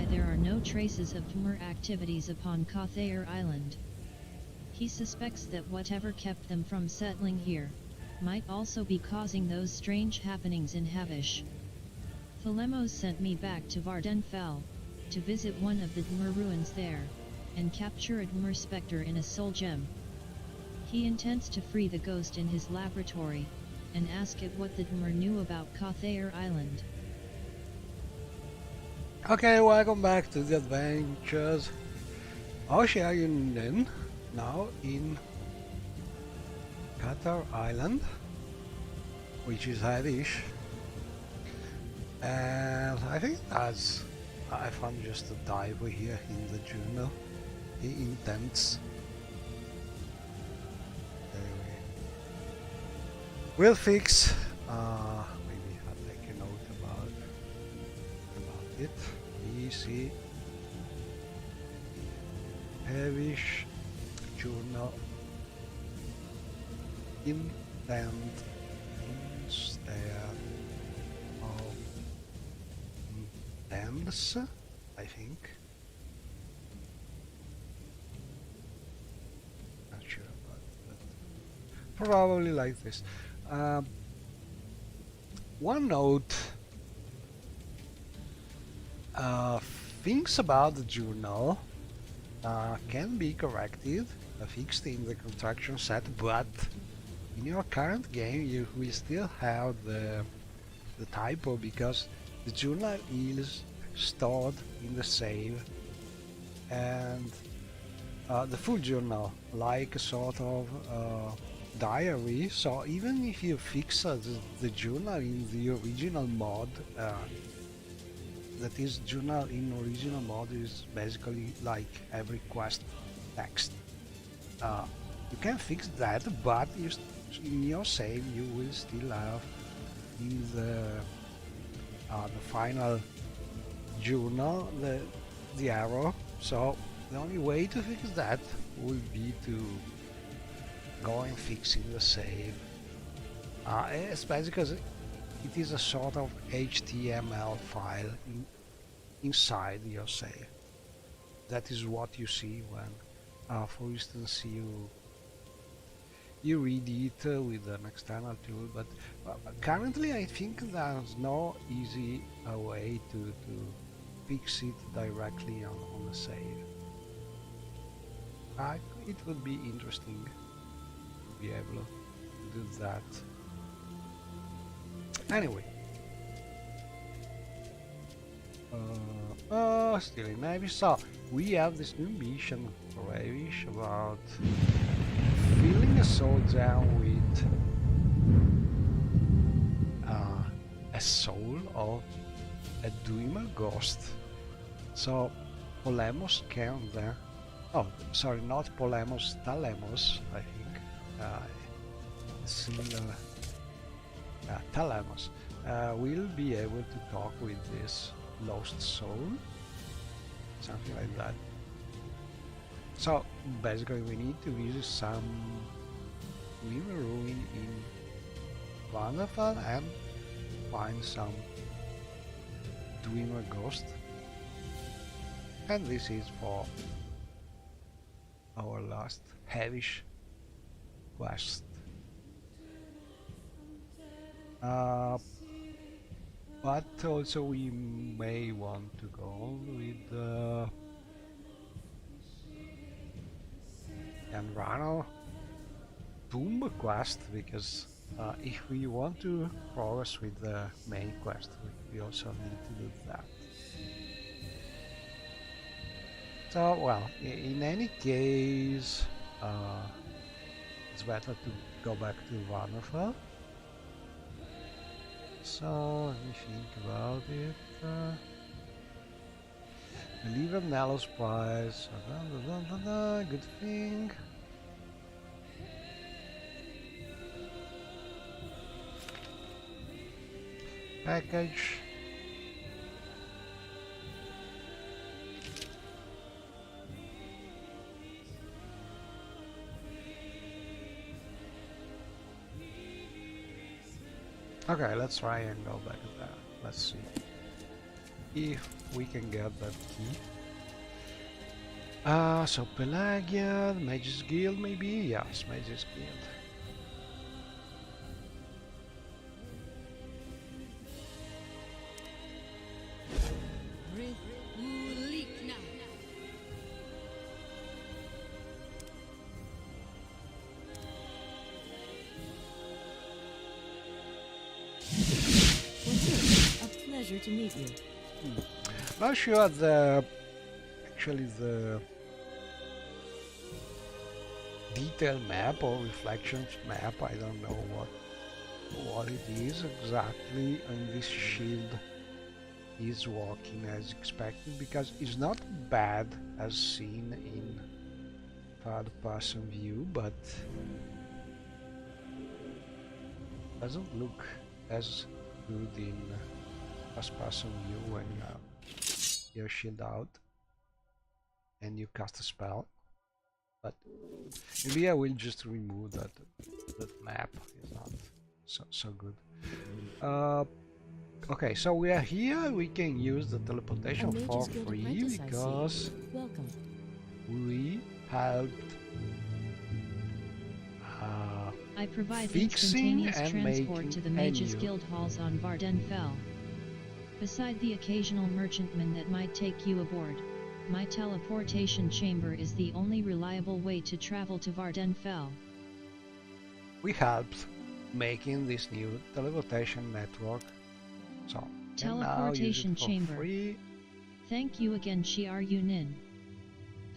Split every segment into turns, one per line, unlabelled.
there are no traces of Dwemer activities upon Kothair Island. He suspects that whatever kept them from settling here might also be causing those strange happenings in Havish. Thelemos sent me back to Vardenfell to visit one of the Dwemer ruins there and capture a Dwemer spectre in a soul gem. He intends to free the ghost in his laboratory and ask it what the Dwemer knew about Kothair Island.
Okay, welcome back to the adventures. Oceanian now in Kothair Island, which is Havish, and I think I found just a diver here in the journal. He intends. We'll fix. Maybe I'll take a note about it. Easy. Havish journal. Intent instead of intents, I think. Not sure about that. Probably like this. One note. Things about the journal can be corrected, fixed in the construction set, but in your current game you will still have the typo because the journal is stored in the save, and the full journal, like a sort of diary. So even if you fix the journal in the original mod, that is, journal in original mode is basically like every quest text. You can fix that, but in your save you will still have in the final journal the arrow. So the only way to fix that will be to go and fix in the save. Especially because it is a sort of HTML file inside your save. That is what you see when, for instance, you read it with an external tool. But currently, I think there's no easy way to fix it directly on the save. It would be interesting to be able to do that. Anyway, still in Havish. So we have this new mission for Havish about filling a soul gem with a soul of a Dwemer ghost. So Polemos can then, oh sorry, not Polemos, Talemos, I think, similar. Talemos will be able to talk with this lost soul, something like that. So basically we need to visit some Dwemer ruin in Vanderfell and find some Dwemer ghost, and this is for our last Havish quest. But also we may want to go with the Yanrano Tomb quest, because if we want to progress with the main quest, we also need to do that. So, well, in any case, it's better to go back to Vanderfell. So, let me think about it. Deliver Nell's prize. Good thing. Package. Okay, let's try and go back to that. Let's see. if we can get that key. So Pelagian, Mage's Guild maybe? Yes, Mage's Guild.
Pleasure to meet you.
Not sure the detail map or reflections map. I don't know what it is exactly, and this shield is working as expected because it's not bad as seen in third-person view, but doesn't look as good in first-person view when you're shield out and you cast a spell. But maybe I will just remove that map. It's not so good. Okay, so we are here. We can use the teleportation for free because we helped
I provide
fixing
instantaneous
and
transport to the Mages
making
Guild halls on Vardenfell. Beside the occasional merchantman that might take you aboard, my teleportation chamber is the only reliable way to travel to Vardenfell.
We helped making this new teleportation network. So
Teleportation chamber.
Free.
Thank you again, Shiar Yunin.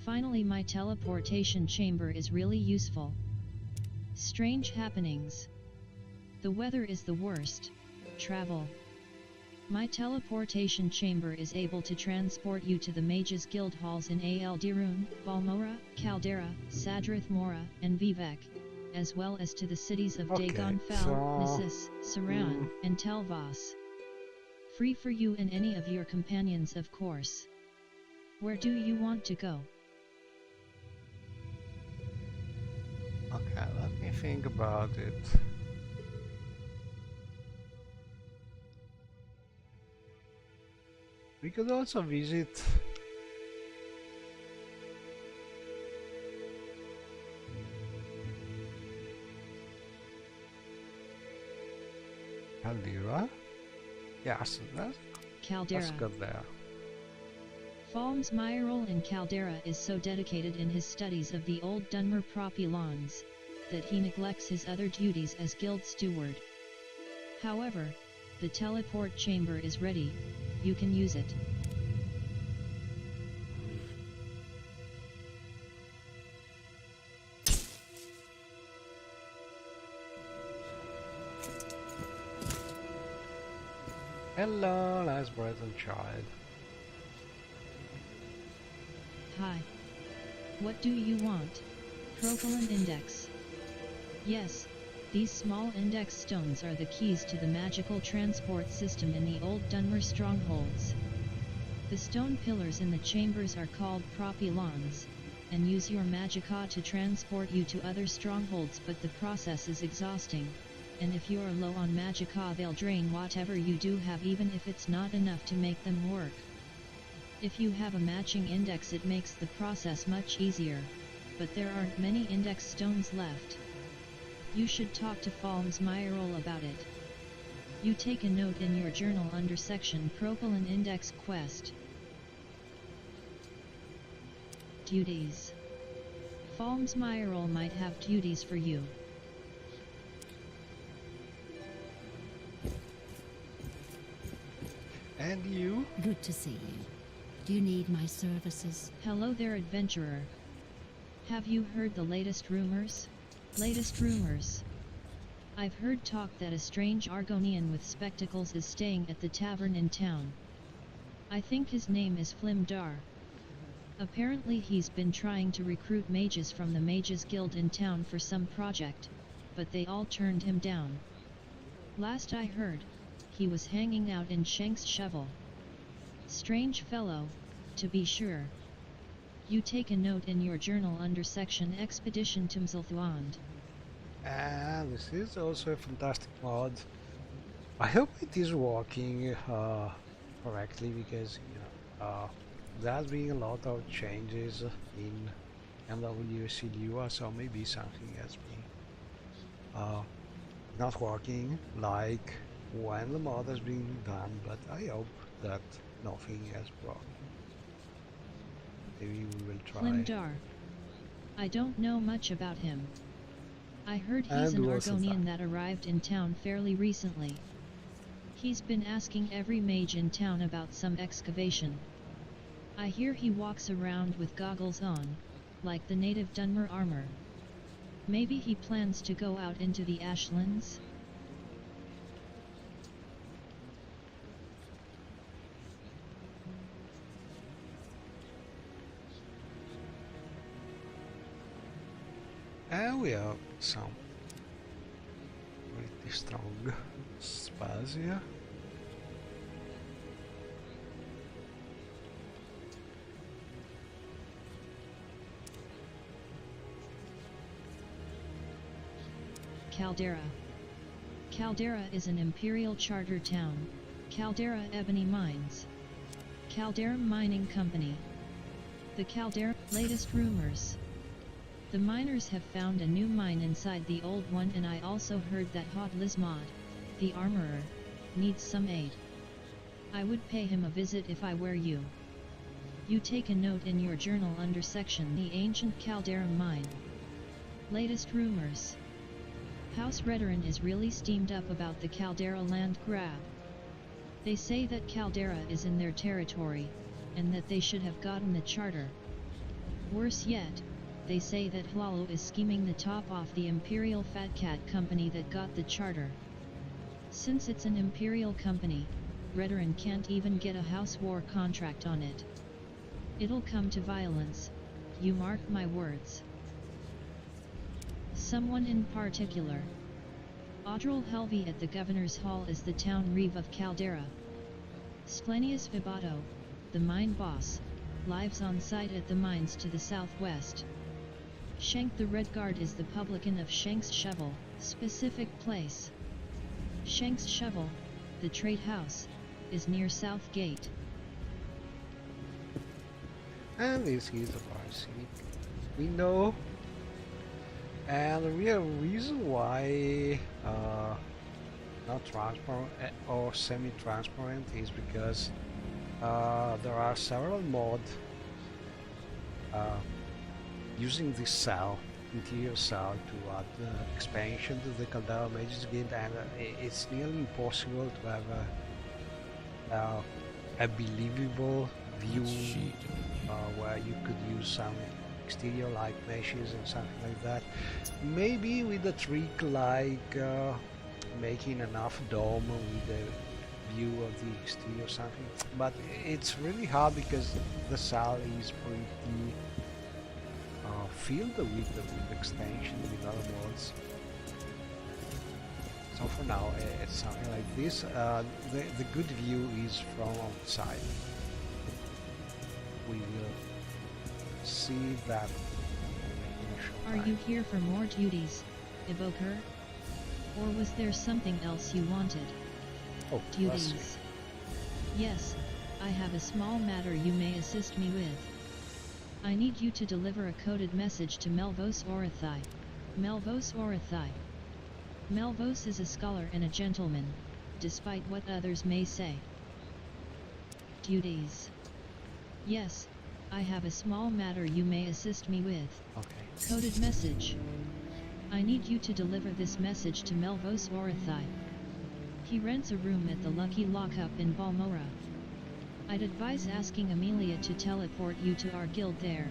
Finally, my teleportation chamber is really useful. Strange happenings. The weather is the worst. Travel. My teleportation chamber is able to transport you to the Mages Guild halls in Aldirun, Valmora, Caldera, Sadrith Mora, and Vivek, as well as to the cities of Dagon Fel, Nissus, Saran, and Telvas. Free for you and any of your companions, of course. Where do you want to go?
Okay, let me think about it. We could also visit Caldera. Yes,
Caldera.
let's go there.
Falm's Myrol in Caldera is so dedicated in his studies of the old Dunmer Propylons, that he neglects his other duties as guild steward. However, the teleport chamber is ready, you can use it.
Hello, nice bright and child.
Hi. What do you want? Propylon Index. Yes, these small index stones are the keys to the magical transport system in the old Dunmer strongholds. The stone pillars in the chambers are called propylons, and use your magicka to transport you to other strongholds, but the process is exhausting, and if you're low on magicka they'll drain whatever you do have, even if it's not enough to make them work. If you have a matching index it makes the process much easier, but there aren't many index stones left. You should talk to Falm's Myrol about it. You take a note in your journal under section Propylon Index Quest. Duties. Falm's Myrol might have duties for you.
And you?
Good to see you. Do you need my services?
Hello there, adventurer. Have you heard the latest rumors? Latest rumors. I've heard talk that a strange Argonian with spectacles is staying at the tavern in town. I think his name is Flimdar. Apparently he's been trying to recruit mages from the Mages Guild in town for some project, but they all turned him down. Last I heard, he was hanging out in Shank's Shovel. Strange fellow, to be sure. You take a note in your journal under section Expedition to Mzilthwand.
This is also a fantastic mod. I hope it is working correctly, because there's been a lot of changes in MWCDUA, so maybe something has been not working like when the mod has been done, but I hope that nothing has broken. Maybe we will try.
Flindar. I don't know much about him. I heard he's an Argonian that arrived in town fairly recently. He's been asking every mage in town about some excavation. I hear he walks around with goggles on, like the native Dunmer armor. Maybe he plans to go out into the Ashlands?
And we have some pretty strong spells here.
Caldera. Caldera is an imperial charter town. Caldera Ebony Mines. Caldera Mining Company. The Caldera latest rumors. The miners have found a new mine inside the old one, and I also heard that Hod Lismod, the armorer, needs some aid. I would pay him a visit if I were you. You take a note in your journal under section The Ancient Caldera Mine. Latest rumors. House Redoran is really steamed up about the Caldera land grab. They say that Caldera is in their territory, and that they should have gotten the charter. Worse yet, they say that Hlalo is scheming the top off the Imperial Fat Cat company that got the charter. Since it's an Imperial company, Redoran can't even get a house war contract on it. It'll come to violence, you mark my words. Someone in particular. Audril Helvey at the Governor's Hall is the town reeve of Caldera. Splenius Vibato, the mine boss, lives on site at the mines to the southwest. Shank the Red Guard is the publican of Shank's Shovel, specific place. Shank's Shovel, the trade house, is near South Gate.
And this is the RC. We know, and the real reason why not transparent or semi-transparent is because there are several mods using this cell, interior cell, to add expansion to the Caldera Mages Guild, and it's nearly impossible to have a believable view where you could use some exterior like meshes and something like that. Maybe with a trick like making enough dome with a view of the exterior or something, but it's really hard because the cell is pretty filled with extension, with other mods. So for now it's something like this. The good view is from outside. We will see that.
Are you here for more duties, Evoker? Or was there something else you wanted?
Oh,
duties. Yes, I have a small matter you may assist me with. I need you to deliver a coded message to Melvos Orathai. Melvos Orathai. Melvos is a scholar and a gentleman, despite what others may say. Duties. Yes, I have a small matter you may assist me with.
Okay.
Coded message. I need you to deliver this message to Melvos Orathai. He rents a room at the Lucky Lockup in Balmora. I'd advise asking Amelia to teleport you to our guild there,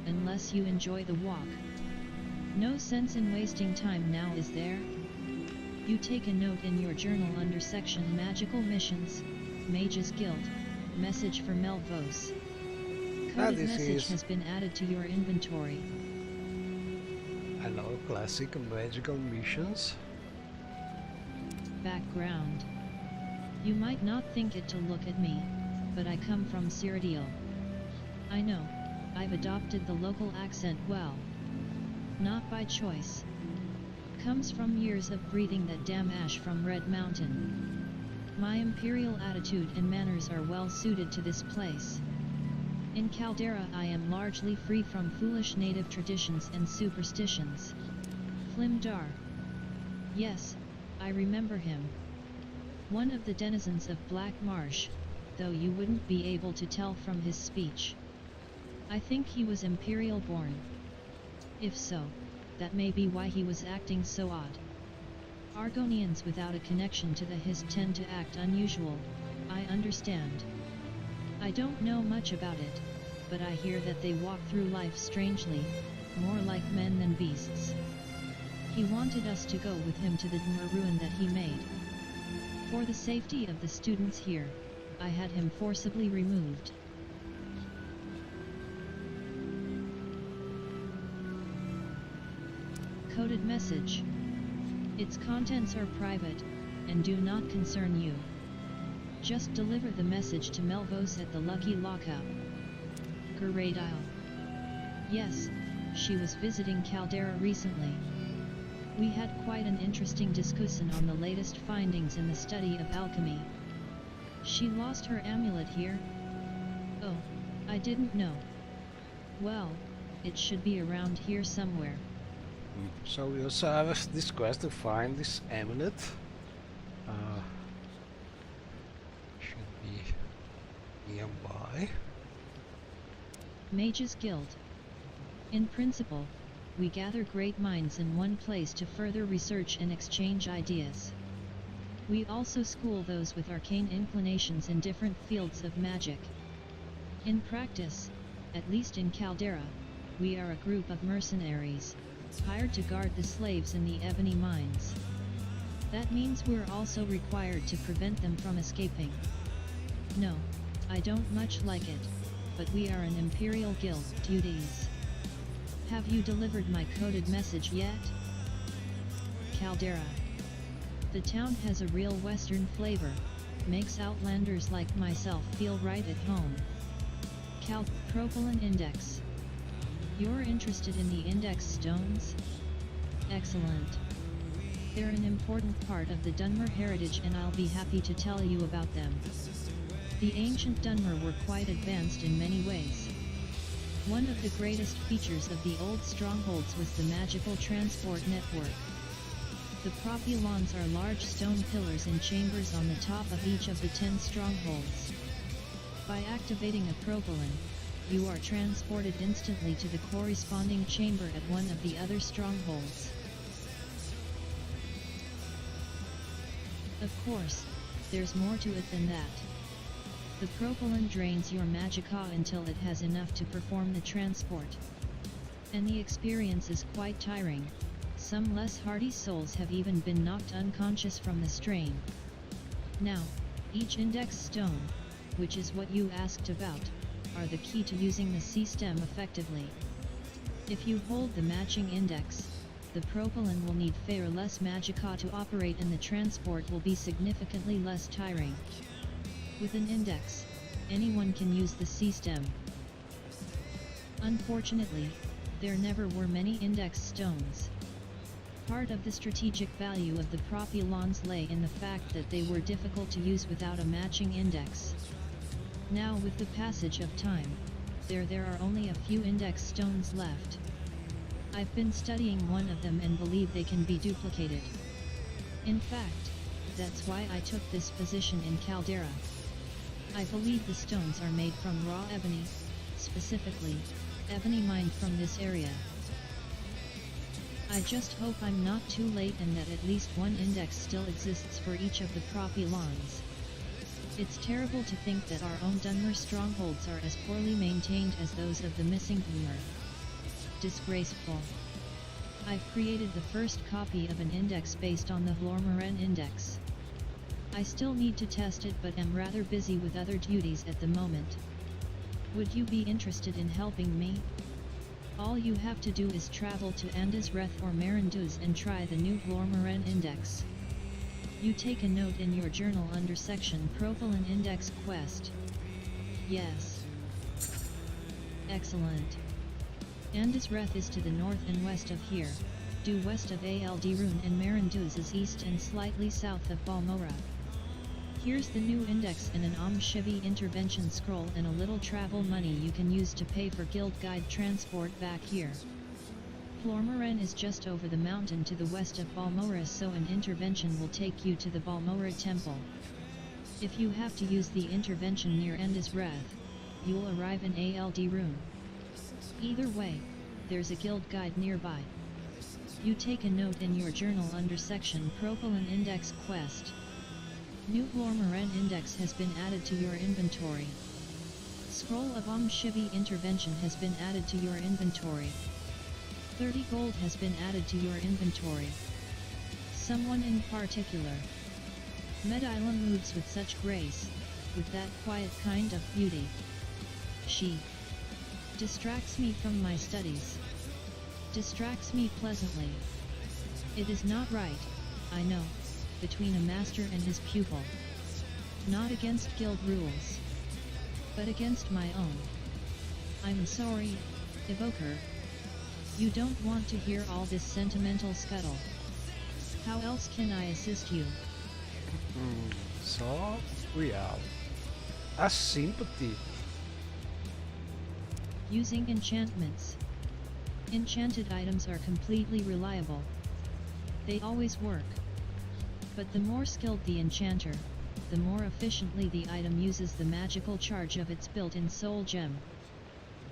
unless you enjoy the walk. No sense in wasting time now, is there? You take a note in your journal under section Magical Missions, Mages Guild, message for Melvos. Coded message has been added to your inventory.
Hello, classic magical missions.
Background. You might not think it to look at me, but I come from Cyrodiil. I know, I've adopted the local accent well. Not by choice. Comes from years of breathing that damn ash from Red Mountain. My imperial attitude and manners are well suited to this place. In Caldera I am largely free from foolish native traditions and superstitions. Flimdar. Yes, I remember him. One of the denizens of Black Marsh, though you wouldn't be able to tell from his speech. I think he was imperial born. If so, that may be why he was acting so odd. Argonians without a connection to the Hist tend to act unusual, I understand. I don't know much about it, but I hear that they walk through life strangely, more like men than beasts. He wanted us to go with him to the ruin that he made. For the safety of the students here, I had him forcibly removed. Coded message. Its contents are private, and do not concern you. Just deliver the message to Melvos at the Lucky Lockout. Geradile. Yes, she was visiting Caldera recently. We had quite an interesting discussion on the latest findings in the study of alchemy. She lost her amulet here? Oh, I didn't know. Well, it should be around here somewhere.
So we also have this quest to find this amulet. Should be nearby.
Mages Guild. In principle, we gather great minds in one place to further research and exchange ideas. We also school those with arcane inclinations in different fields of magic. In practice, at least in Caldera, we are a group of mercenaries, hired to guard the slaves in the ebony mines. That means we're also required to prevent them from escaping. No, I don't much like it, but we are an Imperial Guild. Duties. Have you delivered my coded message yet? Caldera. The town has a real Western flavor, makes outlanders like myself feel right at home. Propylene Index. You're interested in the index stones? Excellent. They're an important part of the Dunmer heritage and I'll be happy to tell you about them. The ancient Dunmer were quite advanced in many ways. One of the greatest features of the old strongholds was the magical transport network. The propylons are large stone pillars in chambers on the top of each of the 10 strongholds. By activating a propylon, you are transported instantly to the corresponding chamber at one of the other strongholds. Of course, there's more to it than that. The propylon drains your magicka until it has enough to perform the transport. And the experience is quite tiring. Some less hardy souls have even been knocked unconscious from the strain. Now, each index stone, which is what you asked about, are the key to using the C-stem effectively. If you hold the matching index, the propylon will need far less magicka to operate and the transport will be significantly less tiring. With an index, anyone can use the C-stem. Unfortunately, there never were many index stones. Part of the strategic value of the propylons lay in the fact that they were difficult to use without a matching index. Now with the passage of time, there are only a few index stones left. I've been studying one of them and believe they can be duplicated. In fact, that's why I took this position in Caldera. I believe the stones are made from raw ebony, specifically, ebony mined from this area. I just hope I'm not too late and that at least one index still exists for each of the propylons. It's terrible to think that our own Dunmer strongholds are as poorly maintained as those of the missing Dunmer. Disgraceful. I've created the first copy of an index based on the Vlormaren index. I still need to test it but am rather busy with other duties at the moment. Would you be interested in helping me? All you have to do is travel to Andesreth or Marinduz and try the new Vlormaren index. You take a note in your journal under section Propylon Index Quest. Yes. Excellent. Andesreth is to the north and west of here, due west of Aldirun and Marinduz is east and slightly south of Balmora. Here's the new index and an Shivi intervention scroll and a little travel money you can use to pay for guild guide transport back here. Flormaren is just over the mountain to the west of Balmora, so an intervention will take you to the Balmora temple. If you have to use the intervention near Enda's Wrath, you'll arrive in ALD room. Either way, there's a guild guide nearby. You take a note in your journal under section Propylene Index Quest. New Flormaren Index has been added to your inventory. Scroll of Shivi Intervention has been added to your inventory. 30 gold has been added to your inventory. Someone in particular. Medila moves with such grace, with that quiet kind of beauty. She distracts me from my studies. Distracts me pleasantly. It is not right, I know, between a master and his pupil. Not against guild rules, but against my own. I'm sorry, Evoker. You don't want to hear all this sentimental scuttle. How else can I assist you?
So, we have a sympathy.
Using enchantments. Enchanted items are completely reliable. They always work. But the more skilled the enchanter, the more efficiently the item uses the magical charge of its built-in soul gem.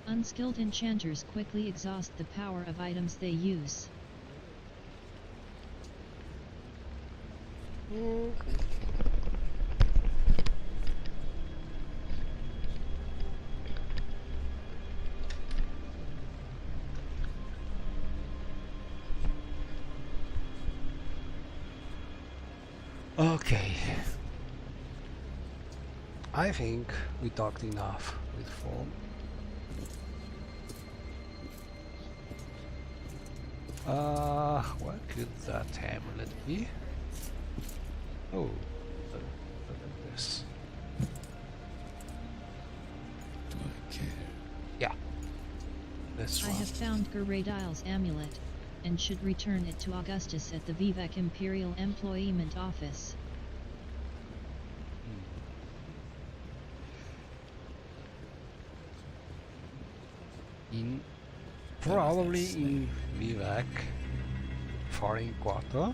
Unskilled enchanters quickly exhaust the power of items they use.
Okay. I think we talked enough with form. What could that amulet be? Oh, look at this.
Do I care?
Yeah, this
I
one.
have found Geradile's amulet, and should return it to Augustus at the Vivek Imperial Employment Office.
Probably in Vivek, foreign quarter.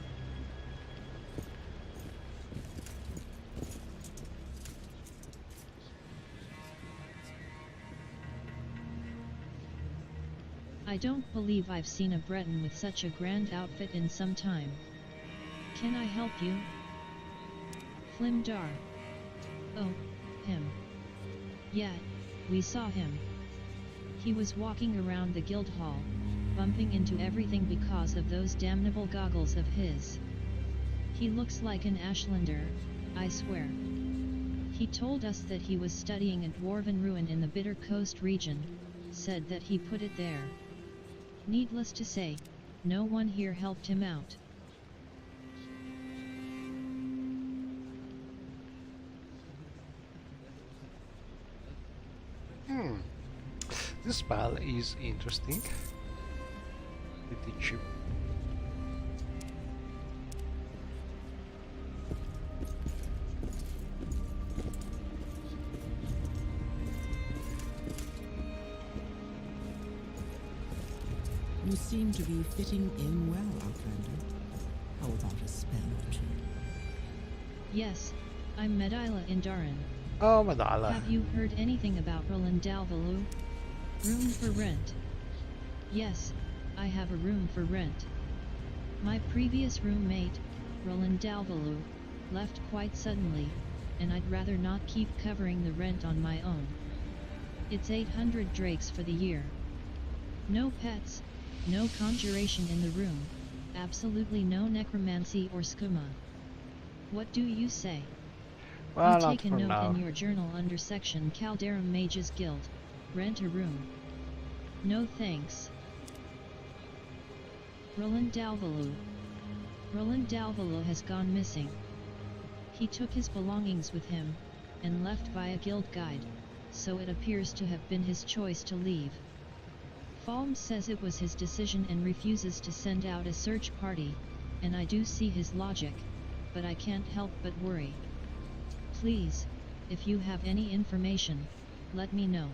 I don't believe I've seen a Breton with such a grand outfit in some time. Can I help you? Flimdar. Oh, him. Yeah, we saw him. He was walking around the guild hall, bumping into everything because of those damnable goggles of his. He looks like an Ashlander, I swear. He told us that he was studying a dwarven ruin in the Bitter Coast region, said that he put it there. Needless to say, no one here helped him out.
This spell is interesting. Pretty cheap.
You seem to be fitting in well, Outlander. How about a spell or two?
Yes, I'm Medila Indarin.
Oh, Medila.
Have you heard anything about Roland Dalvalu? Room for rent. Yes, I have a room for rent. My previous roommate, Roland Dalvalu, left quite suddenly, and I'd rather not keep covering the rent on my own. It's 800 drakes for the year. No pets, no conjuration in the room, absolutely no necromancy or skooma. What do you say?
Well,
You
not
take a
for
note
now.
in your journal under section Calderum Mages Guild. Rent a room. No thanks. Roland Dalvalu. Roland Dalvalu has gone missing. He took his belongings with him, and left via guild guide, so it appears to have been his choice to leave. Falm says it was his decision and refuses to send out a search party, and I do see his logic, but I can't help but worry. Please, if you have any information, let me know.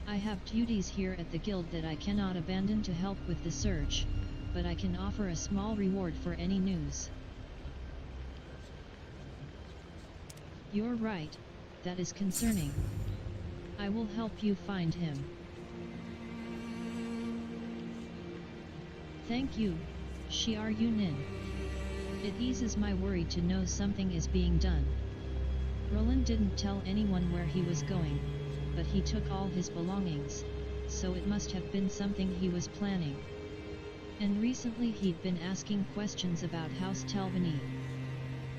I have duties here at the guild that I cannot abandon to help with the search, but I can offer a small reward for any news. You're right, that is concerning. I will help you find him. Thank you, Xiar Yunin. It eases my worry to know something is being done. Roland didn't tell anyone where he was going, but he took all his belongings, so it must have been something he was planning. And recently he'd been asking questions about House Telvanni.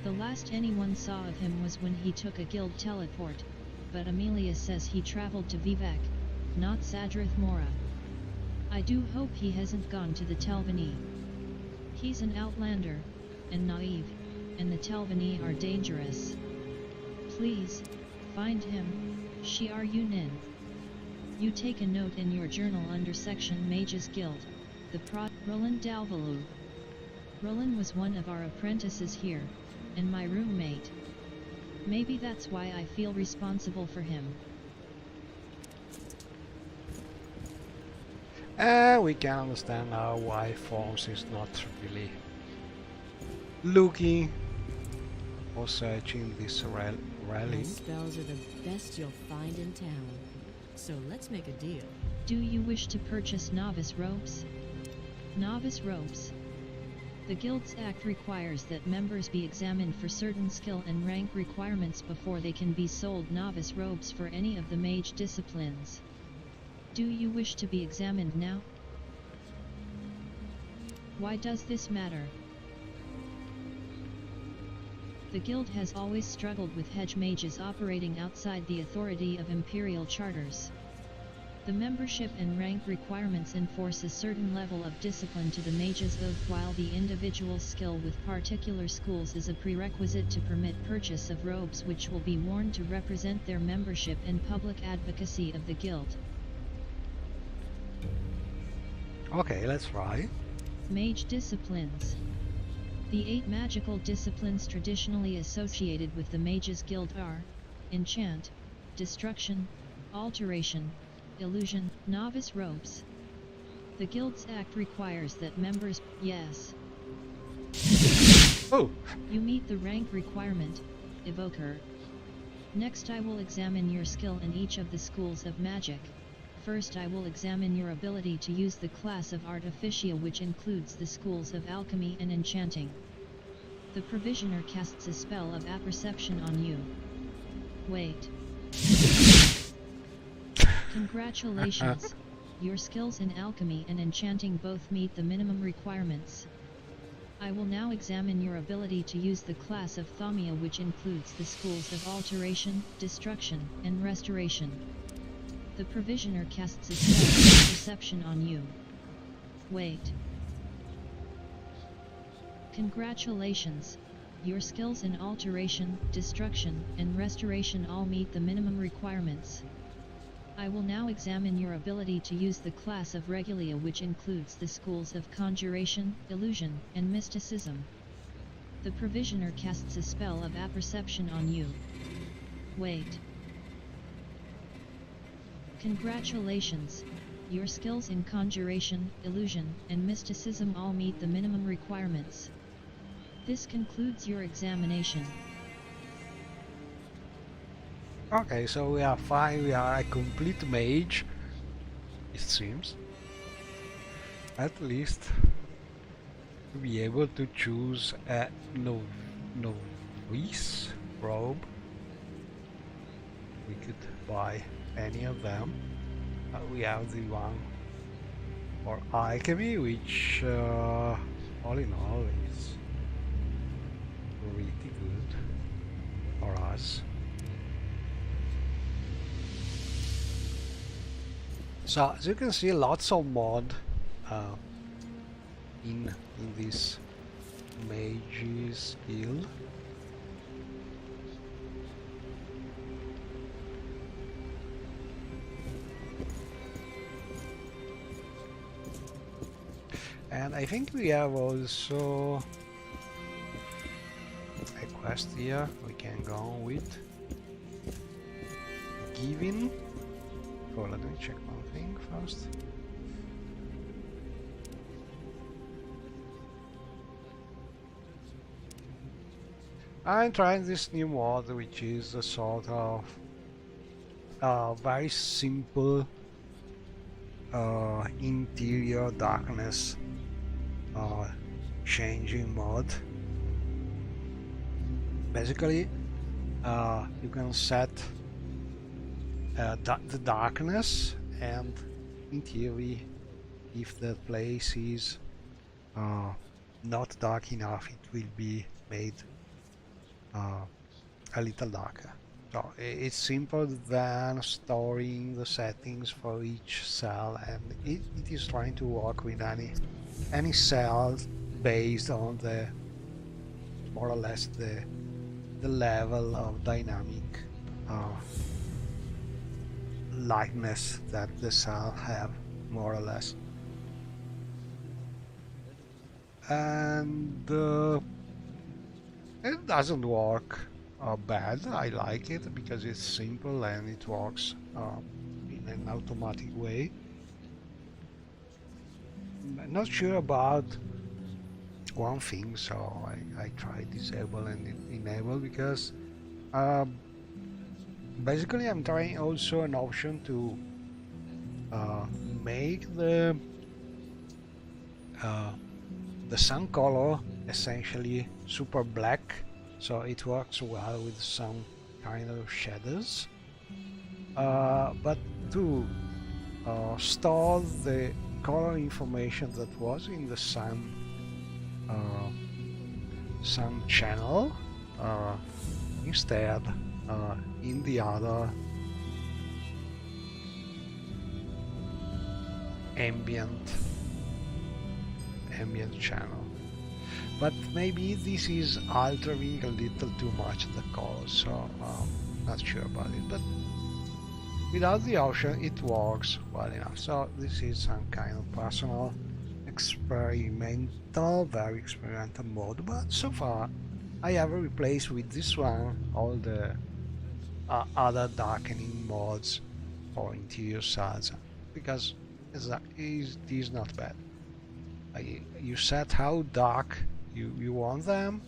The last anyone saw of him was when he took a guild teleport, but Amelia says he traveled to Vivek, not Sadrith Mora. I do hope he hasn't gone to the Telvanni. He's an outlander, and naive, and the Telvanni are dangerous. Please, find him, Xiar Yunin. You take a note in your journal under section Mages Guild, the Roland Dalvalu. Roland was one of our apprentices here, and my roommate. Maybe that's why I feel responsible for him.
We can understand now why Fons is not really looking or searching this
My
railing.
spells are the best you'll find in town. So let's make a deal.
Do you wish to purchase novice robes? Novice robes. The Guild's Act requires that members be examined for certain skill and rank requirements before they can be sold novice robes for any of the Mage Disciplines. Do you wish to be examined now? Why does this matter? The Guild has always struggled with hedge mages operating outside the authority of imperial charters. The membership and rank requirements enforce a certain level of discipline to the mage's oath, while the individual skill with particular schools is a prerequisite to permit purchase of robes which will be worn to represent their membership and public advocacy of the Guild.
Okay, let's try.
Mage Disciplines. The 8 magical disciplines traditionally associated with the Mages Guild are Enchant, Destruction, Alteration, Illusion, Novice Robes. The Guild's Act requires that members, yes.
Oh!
You meet the rank requirement, Evoker. Next I will examine your skill in each of the schools of magic. First I will examine your ability to use the class of Artificia, which includes the schools of Alchemy and Enchanting. The Provisioner casts a spell of Apperception on you. Wait. Congratulations, your skills in Alchemy and Enchanting both meet the minimum requirements. I will now examine your ability to use the class of Thomia, which includes the schools of Alteration, Destruction, and Restoration. The Provisioner casts a spell of Perception on you. Wait. Congratulations, your skills in Alteration, Destruction, and Restoration all meet the minimum requirements. I will now examine your ability to use the class of Regalia, which includes the schools of Conjuration, Illusion, and Mysticism. The Provisioner casts a spell of Apperception on you. Wait. Congratulations, your skills in Conjuration, Illusion, and Mysticism all meet the minimum requirements. This concludes your examination.
Okay, so we are fine, we are a complete mage, it seems. At least to be able to choose a novice robe. We could buy any of them. We have the one for alchemy, which all in all is pretty good for us. So as you can see, lots of mod in this Mage's Guild. And I think we have also a quest here we can go on with. Giving. So let me check one thing first. I'm trying this new mod, which is a sort of very simple interior darkness changing mod. Basically, you can set the darkness, and in theory, if the place is not dark enough, it will be made a little darker. So it's simple than storing the settings for each cell, and it is trying to work with any cell based on the more or less the level of dynamic lightness that the cell have, more or less. And it doesn't work bad. I like it because it's simple and it works in an automatic way. I'm not sure about one thing, so I tried disable and enable, because basically I'm trying also an option to make the sun color essentially super black, so it works well with some kind of shadows, but to store the color information that was in the sun channel instead in the other ambient channel. But maybe this is altering a little too much the color, so not sure about it. But without the option it works well enough. So this is some kind of personal experimental, very experimental mode, but so far I have replaced with this one all the other darkening mods for interior cells, because it is not bad. You set how dark you want them,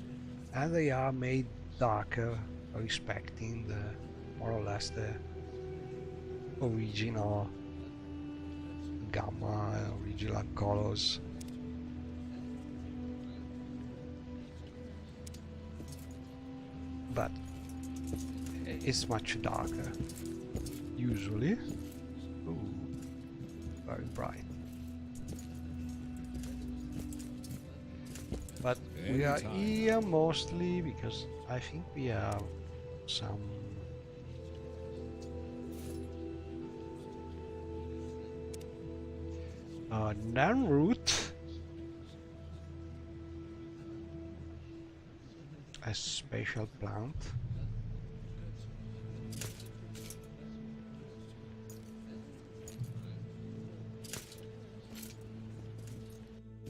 and they are made darker, respecting the more or less the original gamma, original colors. But it's much darker usually. Ooh, very bright. But we are here mostly because I think we have some non-root, a special plant.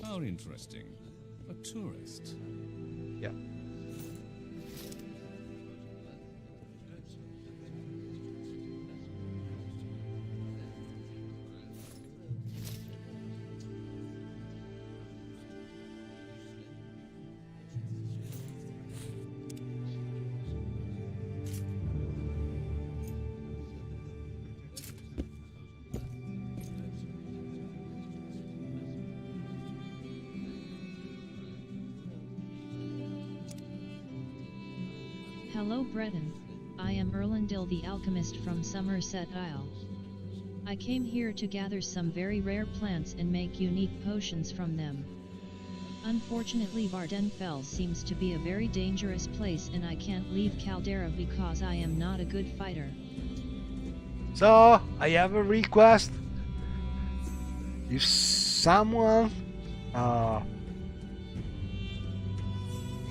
How interesting. A tourist.
Yeah.
Hello Breton, I am Erlendil the alchemist from Somerset Isle. I came here to gather some very rare plants and make unique potions from them. Unfortunately Vardenfell seems to be a very dangerous place and I can't leave Caldera because I am not a good fighter.
So, I have a request. If someone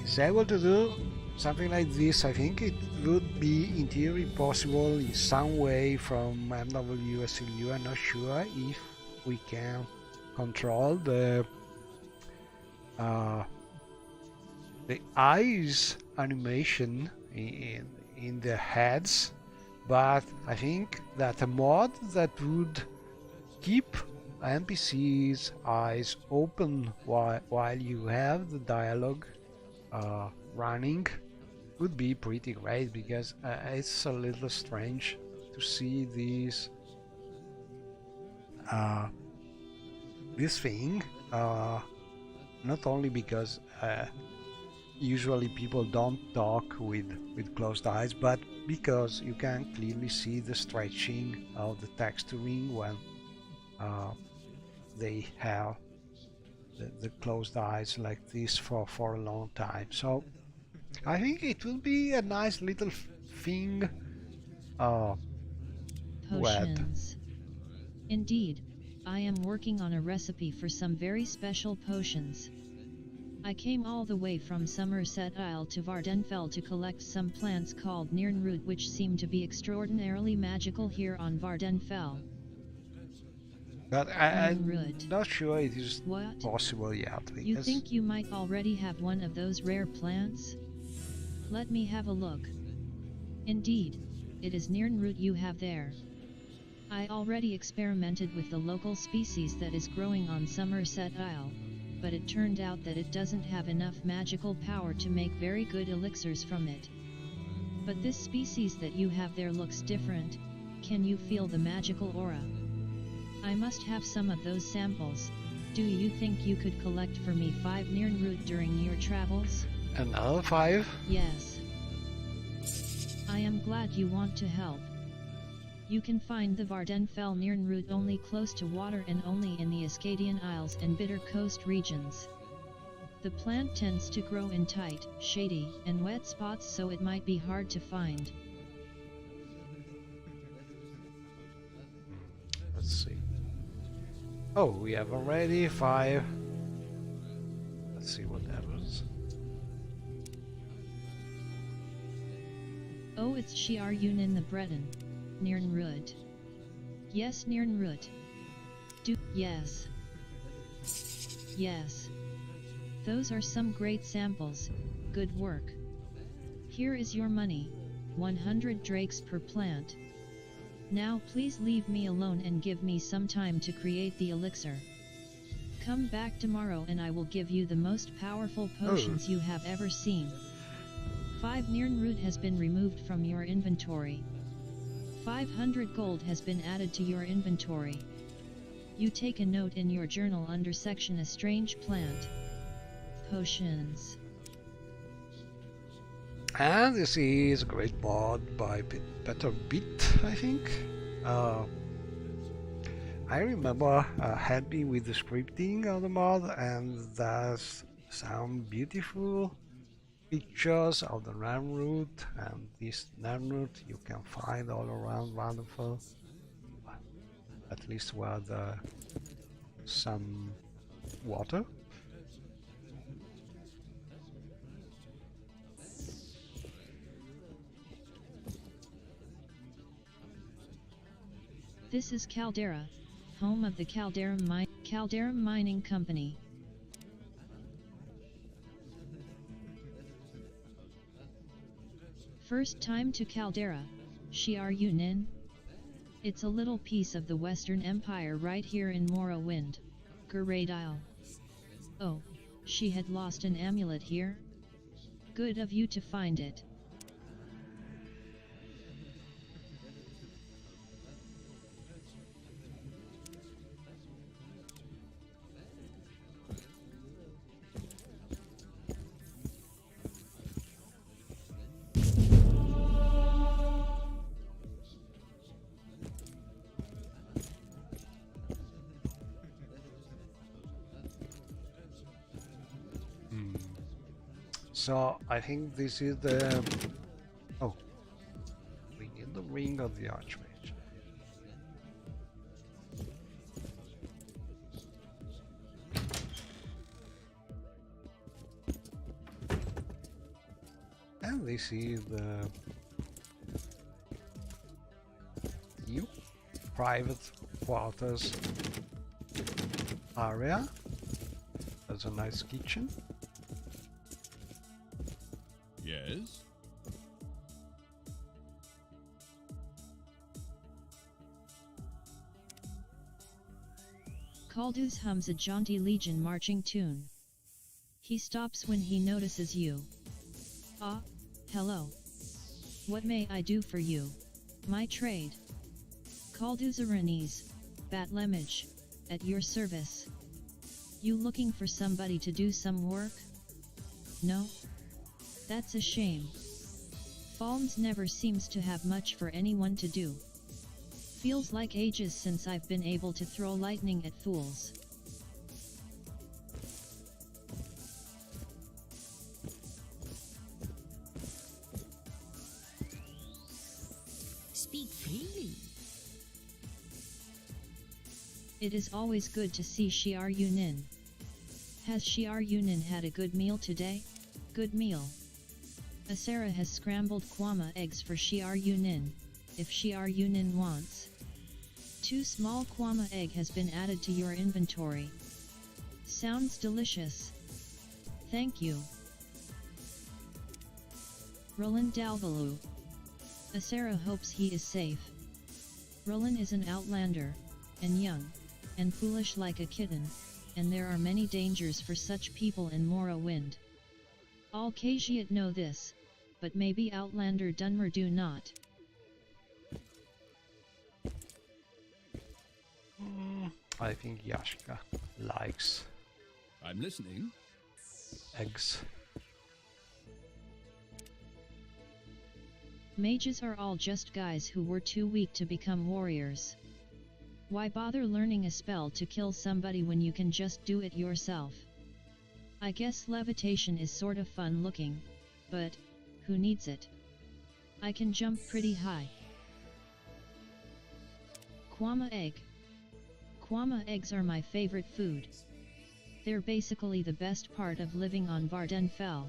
is able to do something like this, I think it would be in theory possible in some way from MWSLU. I'm not sure if we can control the eyes animation in their heads, but I think that a mod that would keep NPCs' eyes open while you have the dialogue running would be pretty great, because it's a little strange to see this thing, not only because usually people don't talk with closed eyes, but because you can clearly see the stretching of the texturing when they have the closed eyes like this for a long time. So I think it will be a nice little thing to add.
Potions. Indeed, I am working on a recipe for some very special potions. I came all the way from Somerset Isle to Vardenfell to collect some plants called Nirnroot, which seem to be extraordinarily magical here on Vardenfell.
But I'm
Nirnroot.
not sure it is
What?
possible yet.
You
Because
think you might already have one of those rare plants? Let me have a look. Indeed, it is Nirnroot you have there. I already experimented with the local species that is growing on Somerset Isle, but it turned out that it doesn't have enough magical power to make very good elixirs from it. But this species that you have there looks different. Can you feel the magical aura? I must have some of those samples. Do you think you could collect for me 5 Nirnroot during your travels?
another 5?
Yes. I am glad you want to help. You can find the Vardenfell Nirnroot only close to water and only in the Ascadian Isles and Bitter Coast regions. The plant tends to grow in tight, shady, and wet spots, so it might be hard to find.
Let's see. Oh, we have already 5. Let's see what happens.
Oh, it's Shiar-Yunin the Breton. Nirnroot. Yes, Nirnroot. Yes. Yes. Those are some great samples. Good work. Here is your money, 100 drakes per plant. Now please leave me alone and give me some time to create the elixir. Come back tomorrow and I will give you the most powerful potions you have ever seen. 5 Nirnroot has been removed from your inventory. 500 gold has been added to your inventory. You take a note in your journal under section A Strange Plant. Potions.
And this is a great mod by Better Bit, I think. I remember happy with the scripting of the mod, and there's some beautiful pictures of the Nirnroot, and this Nirnroot you can find all around Wonderful, at least where there's some water.
This is Caldera, home of the Caldera Mining Company. First time to Caldera, Shiar-Yunin? It's a little piece of the Western Empire right here in Morrowind, Great Isle. Oh, she had lost an amulet here? Good of you to find it.
So I think this is the... Oh, we need the ring of the Archmage. And this is the new private quarters area. There's a nice kitchen.
Yes?
Kaldus hums a jaunty Legion marching tune. He stops when he notices you. Ah, hello. What may I do for you? My trade. Kaldus Aranes, Batlemage, at your service. You looking for somebody to do some work? No? That's a shame. Falms never seems to have much for anyone to do. Feels like ages since I've been able to throw lightning at fools.
Speak freely.
It is always good to see Shiar Yunin. Has Shiar Yunin had a good meal today? Good meal. Asera has scrambled kwama eggs for Shiar Yunin, if Shiar Yunin wants. 2 small kwama egg has been added to your inventory. Sounds delicious. Thank you. Roland Dalvalu. Asera hopes he is safe. Roland is an outlander, and young, and foolish like a kitten, and there are many dangers for such people in Morrowind. All Khajiit know this, but maybe Outlander Dunmer do not.
I think Yashka likes
I'm listening.
eggs.
Mages are all just guys who were too weak to become warriors. Why bother learning a spell to kill somebody when you can just do it yourself? I guess levitation is sort of fun looking, but who needs it? I can jump pretty high. Kwama egg. Kwama eggs are my favorite food. They're basically the best part of living on Vardenfell.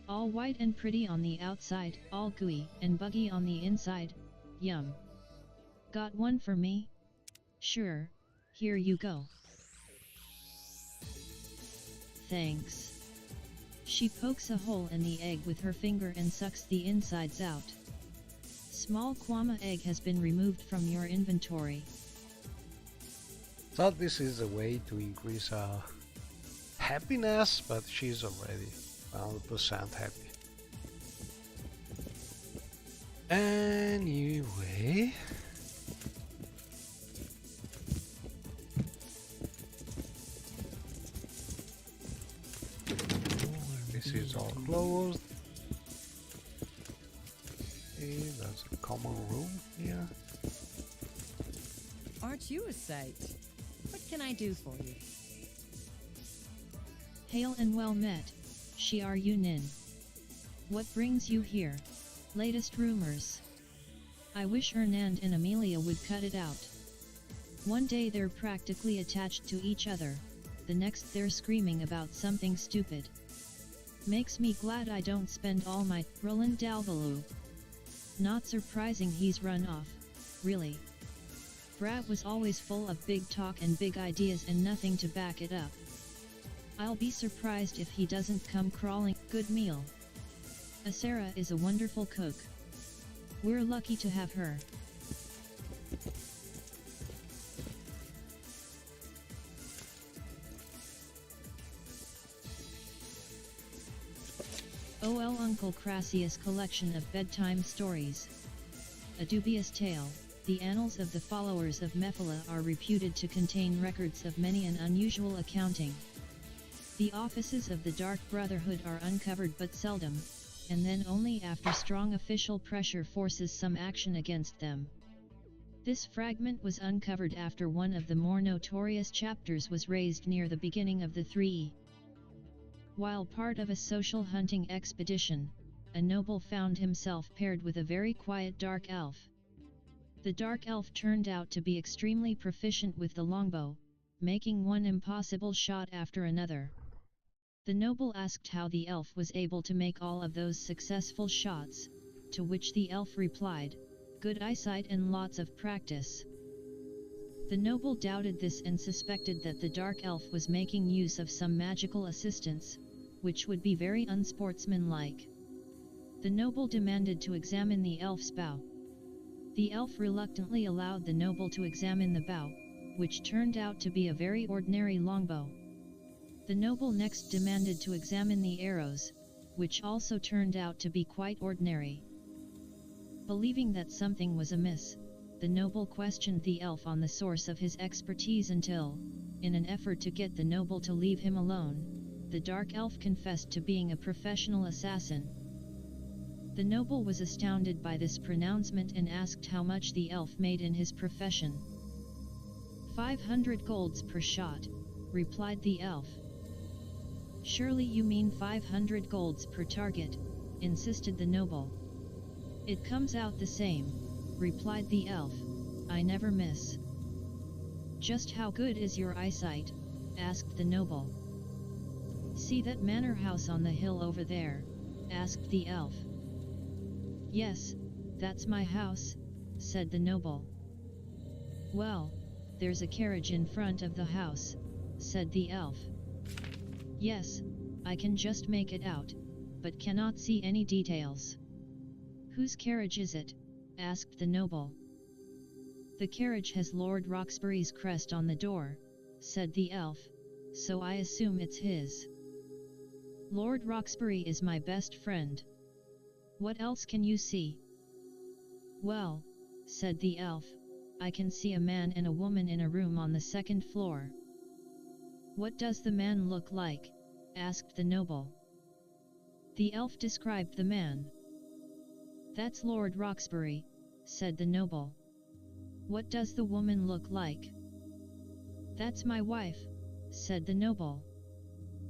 All white and pretty on the outside, all gooey and buggy on the inside. Yum. Got one for me? Sure, here you go. Thanks. She pokes a hole in the egg with her finger and sucks the insides out. Small kwama egg has been removed from your inventory.
Thought this is a way to increase happiness, but she's already 100% happy. Anyway, this is all closed. Okay, there's a common room here.
Aren't you a sight? What can I do for you?
Hail and well met, Shiar Yunin. What brings you here? Latest rumors. I wish Hernand and Amelia would cut it out. One day they're practically attached to each other, the next they're screaming about something stupid. Makes me glad I don't spend all my Roland Dalvalu. Not surprising he's run off, really. Brat was always full of big talk and big ideas and nothing to back it up. I'll be surprised if he doesn't come crawling. Good meal. Asera is a wonderful cook. We're lucky to have her. O.L. Uncle Crassius' collection of bedtime stories. A dubious tale. The annals of the followers of Mephala are reputed to contain records of many an unusual accounting. The offices of the Dark Brotherhood are uncovered but seldom, and then only after strong official pressure forces some action against them. This fragment was uncovered after one of the more notorious chapters was raised near the beginning of the 3E. While part of a social hunting expedition, a noble found himself paired with a very quiet dark elf. The dark elf turned out to be extremely proficient with the longbow, making one impossible shot after another. The noble asked how the elf was able to make all of those successful shots, to which the elf replied, "Good eyesight and lots of practice." The noble doubted this and suspected that the dark elf was making use of some magical assistance, which would be very unsportsmanlike. The noble demanded to examine the elf's bow. The elf reluctantly allowed the noble to examine the bow, which turned out to be a very ordinary longbow. The noble next demanded to examine the arrows, which also turned out to be quite ordinary. Believing that something was amiss, the noble questioned the elf on the source of his expertise until, in an effort to get the noble to leave him alone, the dark elf confessed to being a professional assassin. The noble was astounded by this pronouncement and asked how much the elf made in his profession. 500 golds per shot, replied the elf. Surely you mean 500 golds per target, insisted the noble. It comes out the same, replied the elf, I never miss. Just how good is your eyesight? Asked the noble. See that manor house on the hill over there? Asked the elf. Yes, that's my house, said the noble. Well, there's a carriage in front of the house, said the elf. Yes, I can just make it out, but cannot see any details. Whose carriage is it? Asked the noble. The carriage has Lord Roxbury's crest on the door, said the elf, so I assume it's his. Lord Roxbury is my best friend. What else can you see? Well, said the elf, I can see a man and a woman in a room on the second floor. What does the man look like? Asked the noble. The elf described the man. That's Lord Roxbury, said the noble. What does the woman look like? That's my wife, said the noble.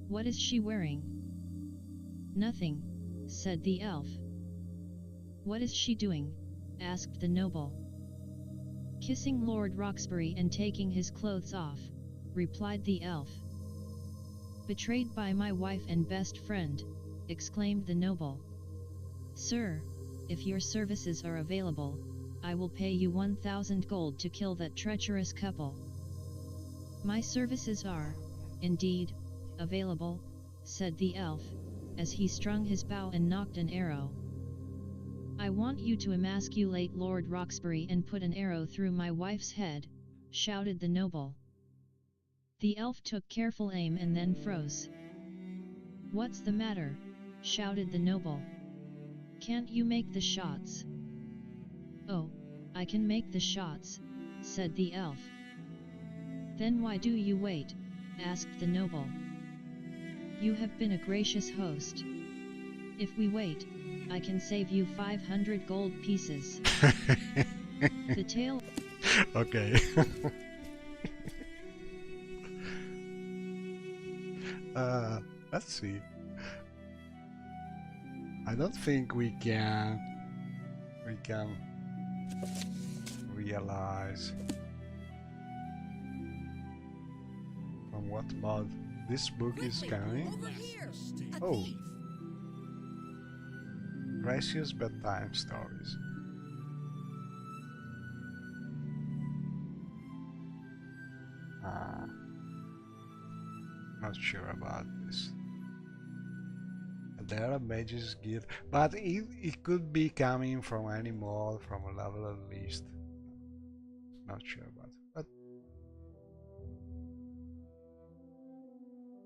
What is she wearing? Nothing, said the elf. What is she doing? Asked the noble. Kissing Lord Roxbury and taking his clothes off, replied the elf. Betrayed by my wife and best friend, exclaimed the noble. Sir, if your services are available, I will pay you 1,000 gold to kill that treacherous couple. My services are, indeed, available, said the elf, as he strung his bow and nocked an arrow. I want you to emasculate Lord Roxbury and put an arrow through my wife's head, shouted the noble. The elf took careful aim and then froze. What's the matter? Shouted the noble. Can't you make the shots? Oh, I can make the shots, said the elf. Then why do you wait? Asked the noble. You have been a gracious host. If we wait, I can save you 500 gold pieces. The tale.
Okay. Let's see. I don't think we can realize from what mod this book is coming. Oh, Precious Bedtime Stories. Not sure about this. There are Mage's Guild, but it could be coming from any mod, from a level at least. Not sure about it, but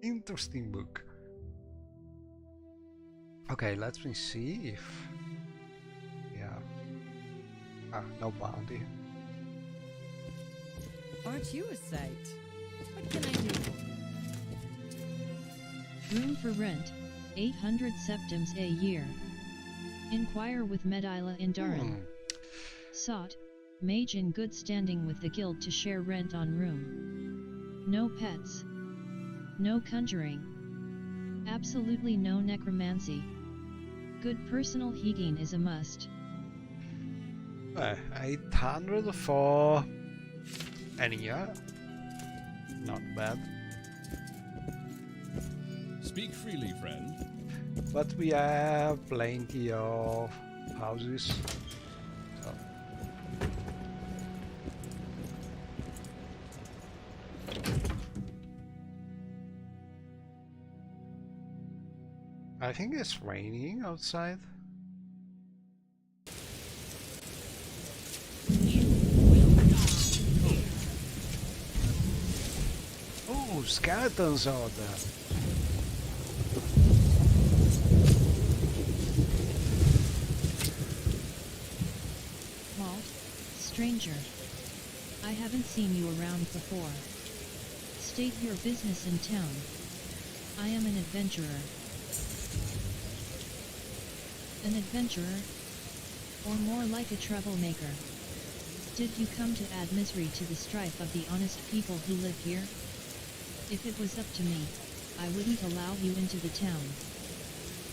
interesting book. Okay, let me see if no bounty.
Aren't you a sight? What can I do for you?
Room for rent, 800 septims a year. Inquire with Medila in Darin. Sought, mage in good standing with the guild to share rent on room. No pets. No conjuring. Absolutely no necromancy. Good personal hygiene is a must.
800 for any year. Not bad.
Speak freely, friend.
But we have plenty of houses. So. I think it's raining outside. Oh, skeletons out there.
Walt, stranger. I haven't seen you around before. State your business in town. I am an adventurer. An adventurer? Or more like a troublemaker? Did you come to add misery to the strife of the honest people who live here? If it was up to me, I wouldn't allow you into the town.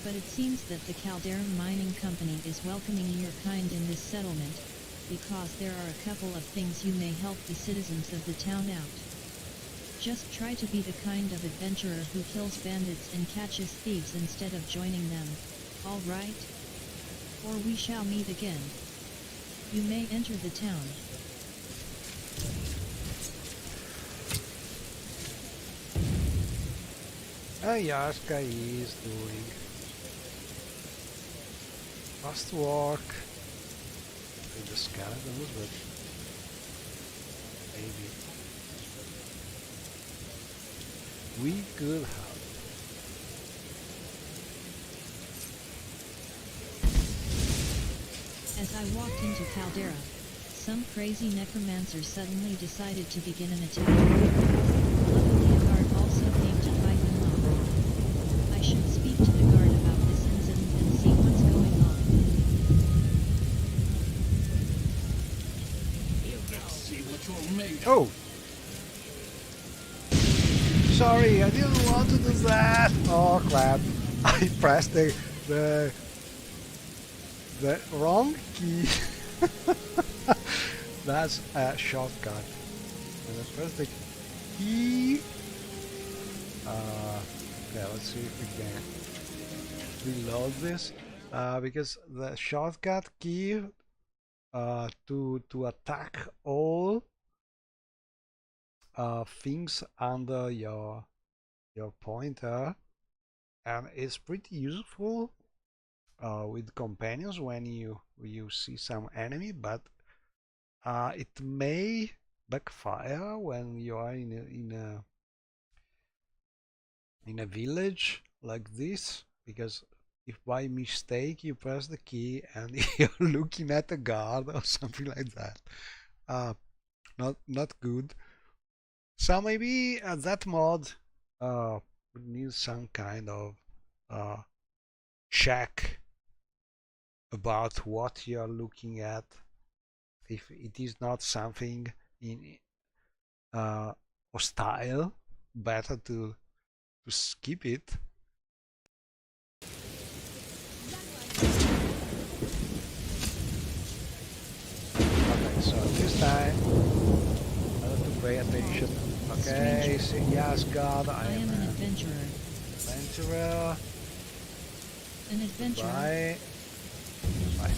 But it seems that the Calderon Mining Company is welcoming your kind in this settlement, because there are a couple of things you may help the citizens of the town out. Just try to be the kind of adventurer who kills bandits and catches thieves instead of joining them, all right? Or we shall meet again. You may enter the town.
Yaska is doing fast walk with the skeletons, but maybe we could have.
As I walked into Caldera, some crazy necromancer suddenly decided to begin an attack. Luckily a guard also came to fight him off. I should speak to the guard about this incident and see what's going on.
Let's see what you're made of.
Oh! Sorry, I didn't want to do that! Oh crap! I pressed the wrong key. That's a shortcut. And I press the key. Okay, let's see if we can reload this. Because the shortcut key to attack all things under your pointer, and it's pretty useful with companions when you see some enemy, but it may backfire when you are in a village like this, because if by mistake you press the key and you're looking at a guard or something like that, not good. So maybe that mod would need some kind of check about what you are looking at. If it is not something in hostile, better to skip it. Okay, so this time I have to pay attention. Okay, say yes, God, I am
an adventurer.
Adventurer.
An adventurer.
Bye. Bye.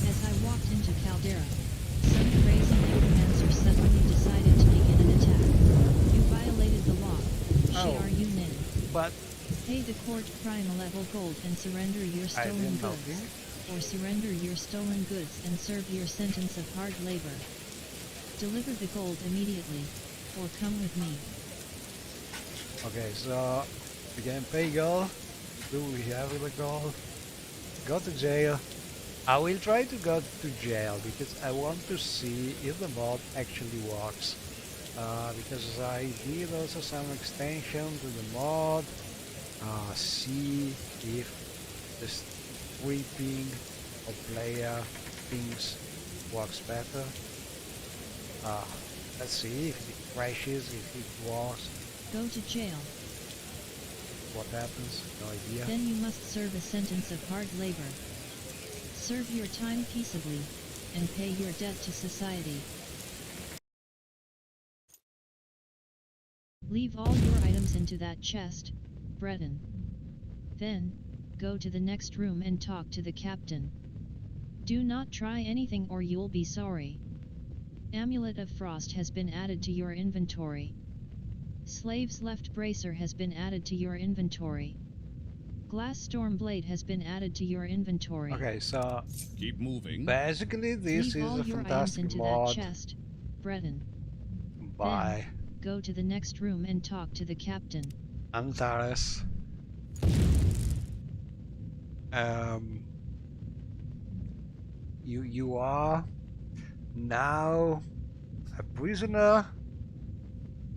As I walked into Caldera, some crazy necromancer suddenly decided to begin an attack. You violated the law.
Oh.
Are you nin?
But
Pay the court prime a level gold and surrender your stolen goods. Or surrender your stolen goods and serve your sentence of hard labor. Deliver the gold immediately, or come with me.
okay, so we can pay gold. Do we have the gold? Go to jail. I will try to go to jail because I want to see if the mod actually works. Because I did also some extension to the mod. See if the sweeping of player things works better. Let's see if it crashes, if it works.
Go to jail.
What happens? No idea.
Then you must serve a sentence of hard labor. Serve your time peaceably, and pay your debt to society. Leave all your items into that chest, Breton. Then, go to the next room and talk to the captain. Do not try anything or you'll be sorry. Amulet of Frost has been added to your inventory. Slave's Left Bracer has been added to your inventory. Glass Storm Blade has been added to your inventory.
Okay, so
Keep moving.
basically this
Leave
is
all
a
your items
fantastic
into
mod.
that chest, Breton.
by
Go to the next room and talk to the captain.
Antares. You are now a prisoner,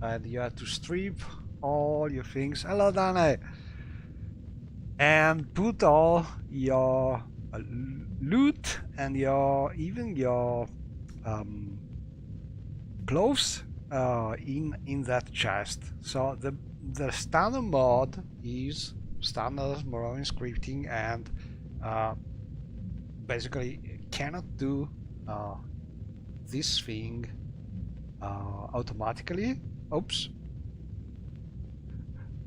and you have to strip all your things. Hello, Dane. And put all your loot and even your clothes in that chest. So the standard mod is standard Morrowind scripting, and basically cannot do this thing automatically. Oops.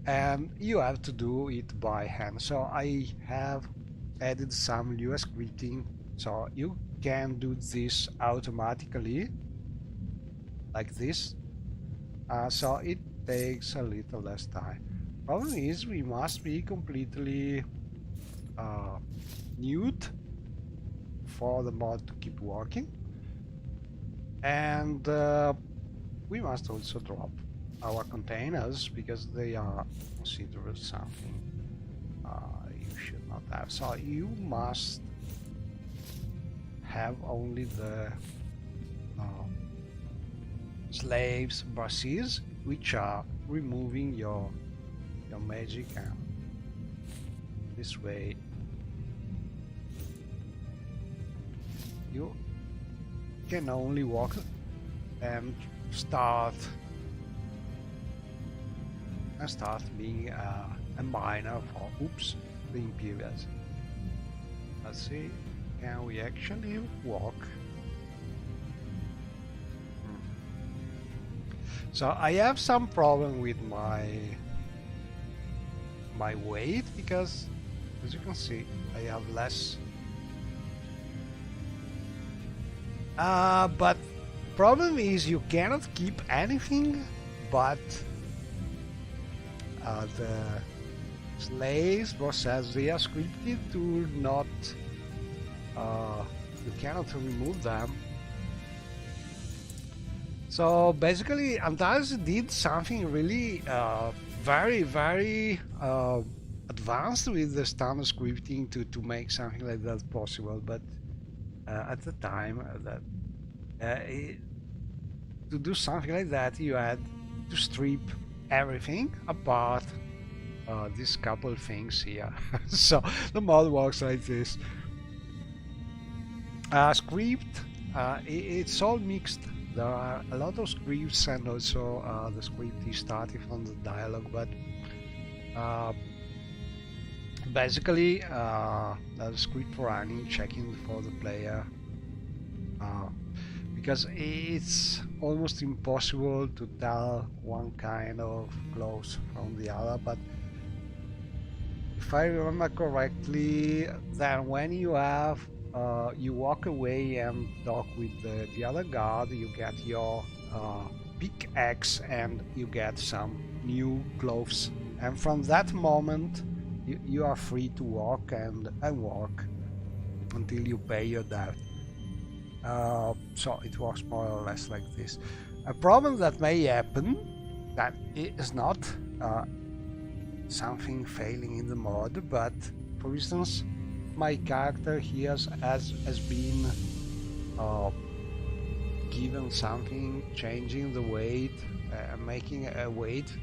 And you have to do it by hand. So I have added some new scripting, so you can do this automatically like this. So it takes a little less time. Problem is, we must be completely nude for the mod to keep working, and we must also drop our containers because they are considered something you should not have. So you must have only the slaves brasses, which are removing your magic, and this way you can only walk and start being a miner for the Imperials. Let's see, can we actually walk? So I have some problem with my weight, because as you can see I have less. But problem is you cannot keep anything but the slaves, bosses. They are scripted to not you cannot remove them. So basically Antares did something really very advanced with the standard scripting to make something like that possible, but at the time to do something like that you had to strip everything apart these couple things here. So the mod works like this. Script, it's all mixed. There are a lot of scripts, and also the script is starting from the dialogue, but basically the script running, checking for the player, because it's almost impossible to tell one kind of clothes from the other. But if I remember correctly, then when you have you walk away and talk with the other guard, you get your pickaxe and you get some new clothes, and from that moment you are free to walk and walk until you pay your debt. So it works more or less like this. A problem that may happen, that is not something failing in the mod, but for instance my character here has been given something, changing the weight, making a weight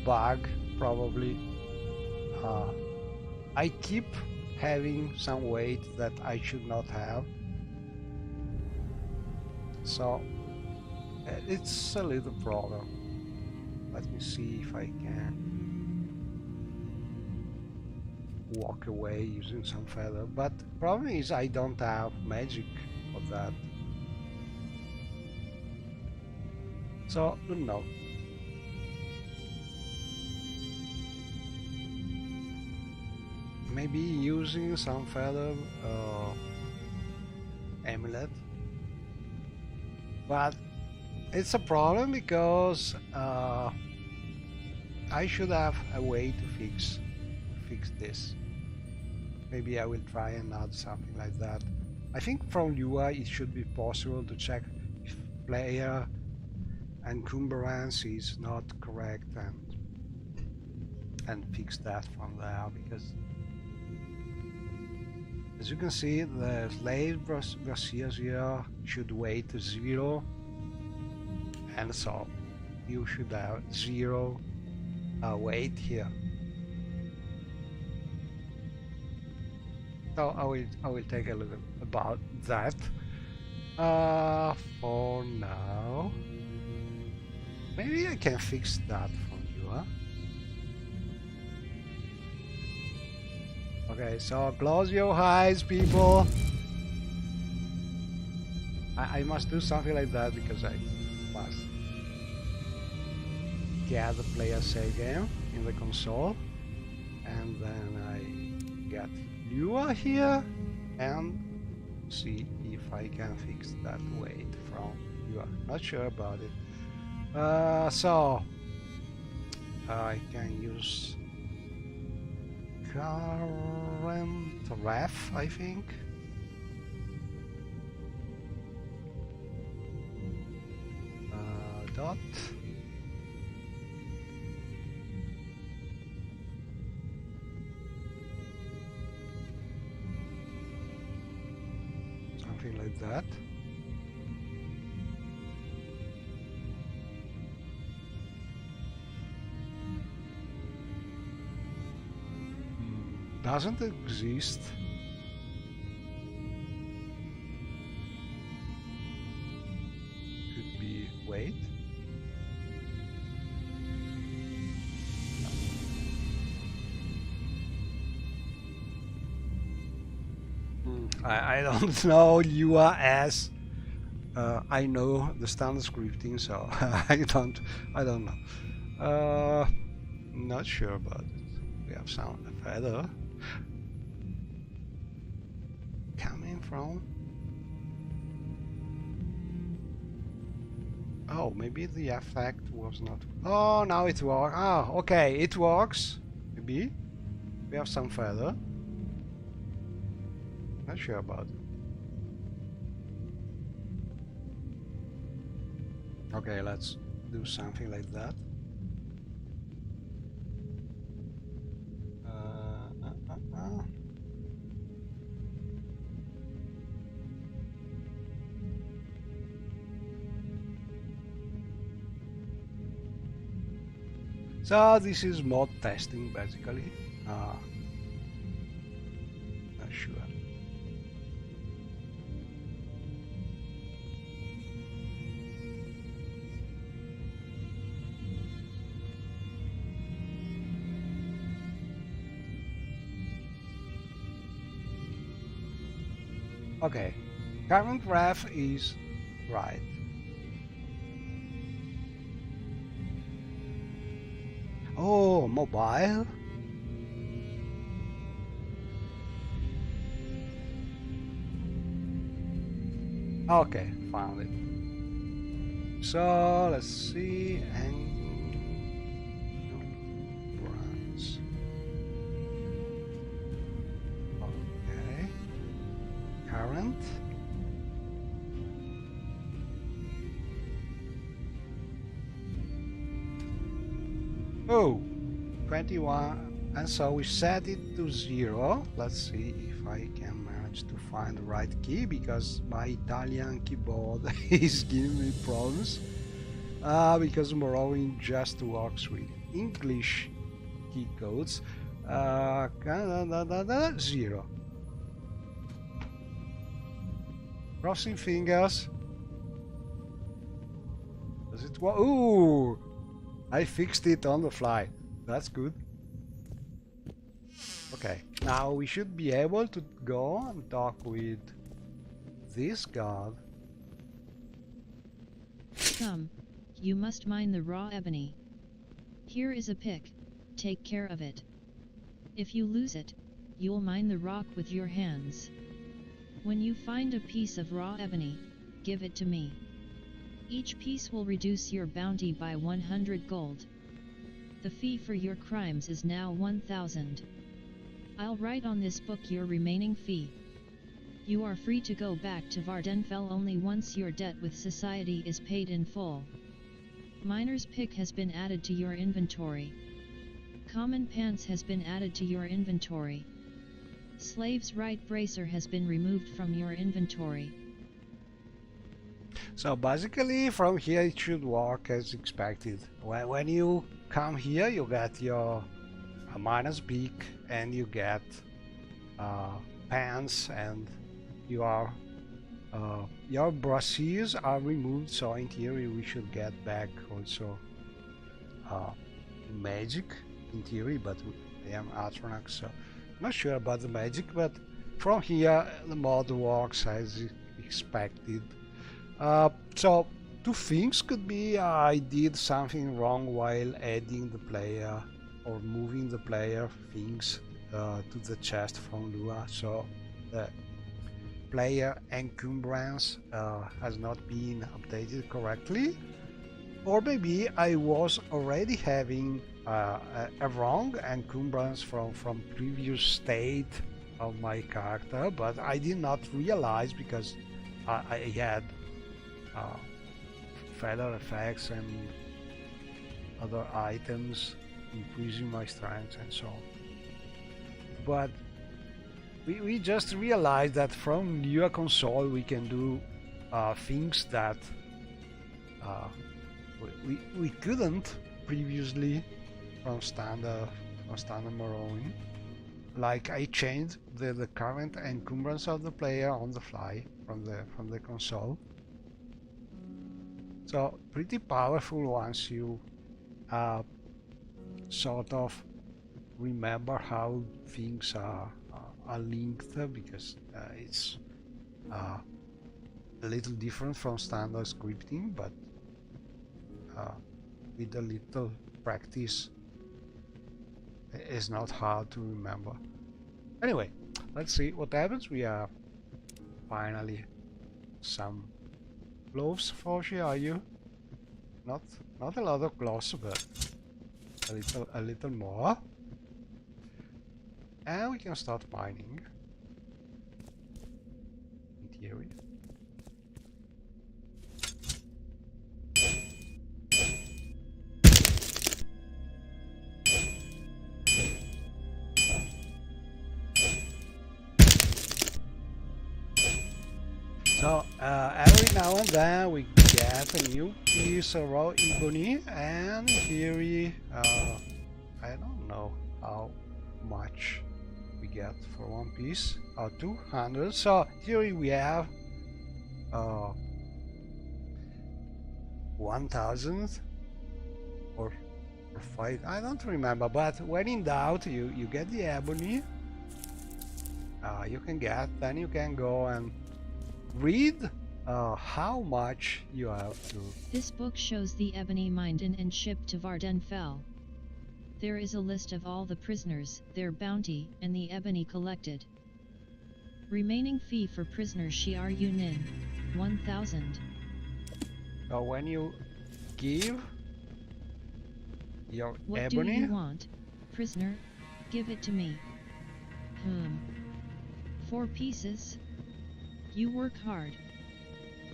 bug probably. I keep having some weight that I should not have, so it's a little problem. Let me see if I can walk away using some feather, but problem is I don't have magic for that, so don't know. Maybe using some feather amulet, but it's a problem because I should have a way to fix this. Maybe I will try and add something like that. I think from UI it should be possible to check player encumbrance is not correct, and fix that from there, because as you can see the slave braziers here should weight 0, and so you should have 0 weight here. So I will take a look about that. For now, maybe I can fix that from you, huh? Okay, so close your eyes, people. I must do something like that because I must get the player save game in the console, and then I get Lua here and see if I can fix that weight from Lua. Not sure about it. So I can use current ref, I think. Dot. Something like that. Doesn't exist. Could be weight. I don't know Lua as I know the standard scripting, so I don't know. Not sure about it. We have some feather coming from. Oh, maybe the effect was not. Oh, now it works. Ah, okay, it works. Maybe we have some feather. Not sure about it. Okay, let's do something like that. So this is mod testing basically. Not sure. Okay, current ref is right. Oh, mobile. Okay, found it. So let's see, and bronze. Okay, current. Oh, 21, and so we set it to 0. Let's see if I can manage to find the right key, because my Italian keyboard is giving me problems. Because Morrowind just works with English key codes. 0. Crossing fingers. Does it work? Ooh! I fixed it on the fly. That's good. Okay, now we should be able to go and talk with this god.
Come, you must mine the raw ebony. Here is a pick, take care of it. If you lose it, you'll mine the rock with your hands. When you find a piece of raw ebony, give it to me. Each piece will reduce your bounty by 100 gold. The fee for your crimes is now 1,000. I'll write on this book your remaining fee. You are free to go back to Vardenfell only once your debt with society is paid in full. Miner's Pick has been added to your inventory. Common Pants has been added to your inventory. Slave's Right Bracer has been removed from your inventory.
So basically from here it should work as expected. When you come here you get your Miner's Peak and you get pants, and your brassiers are removed, so in theory we should get back also magic in theory, but I am Archmage, so not sure about the magic, but from here the mod works as expected. So two things could be I did something wrong while adding the player or moving the player things to the chest from Lua, so the player encumbrance has not been updated correctly, or maybe I was already having a wrong encumbrance from previous state of my character, but I did not realize because I had feather effects and other items increasing my strength and so on. But we just realized that from newer console we can do things that we couldn't previously from standard Morrowind. Like I changed the current encumbrance of the player on the fly from the console. So pretty powerful once you sort of remember how things are linked, because it's a little different from standard scripting, but with a little practice it's not hard to remember. Anyway, let's see what happens. We are finally some gloves for you, are you? Not a lot of gloves, but a little more. And we can start mining. In theory. So every now and then we get a new piece of raw ebony, and in theory I don't know how much we get for one piece, 200. So here we have 1000 or 5, I don't remember, but when in doubt you get the ebony, you can get, then you can go and read how much you have to.
This book shows the ebony mined in and shipped to Vardenfell. There is a list of all the prisoners, their bounty, and the ebony collected. Remaining fee for prisoners Shiar Yunin, 1000.
So when you give your
What
ebony,
do you want, prisoner? Give it to me. 4 pieces? You work hard.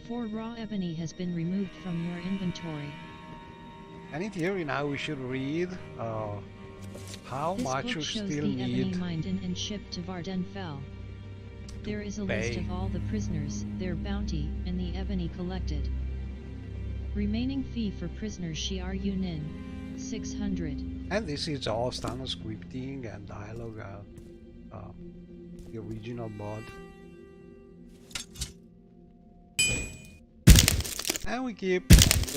4 raw ebony has been removed from your inventory.
and in theory now we should read how
This
much
book
you
shows
still
the ebony
need.
mined in and shipped to Vardenfell. There is a
pay.
list of all the prisoners, their bounty, and the ebony collected. Remaining fee for prisoners Shiar Yunin, 600.
And this is all standard scripting and dialogue, the original mod. And we keep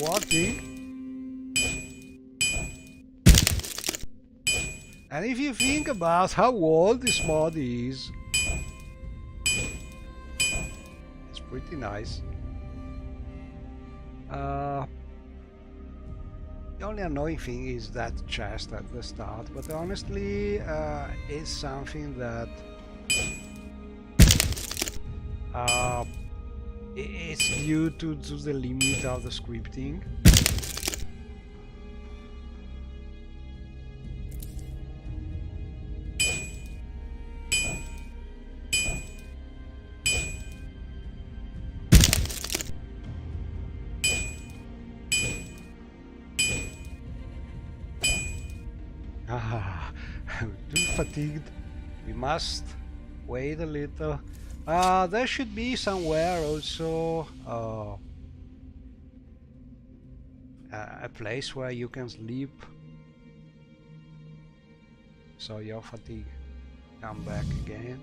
walking. And if you think about how old this mod is, it's pretty nice. The only annoying thing is that chest at the start, but honestly it's something that it's due to the limit of the scripting. too fatigued. We must wait a little. There should be somewhere also a place where you can sleep, so your fatigue come back again.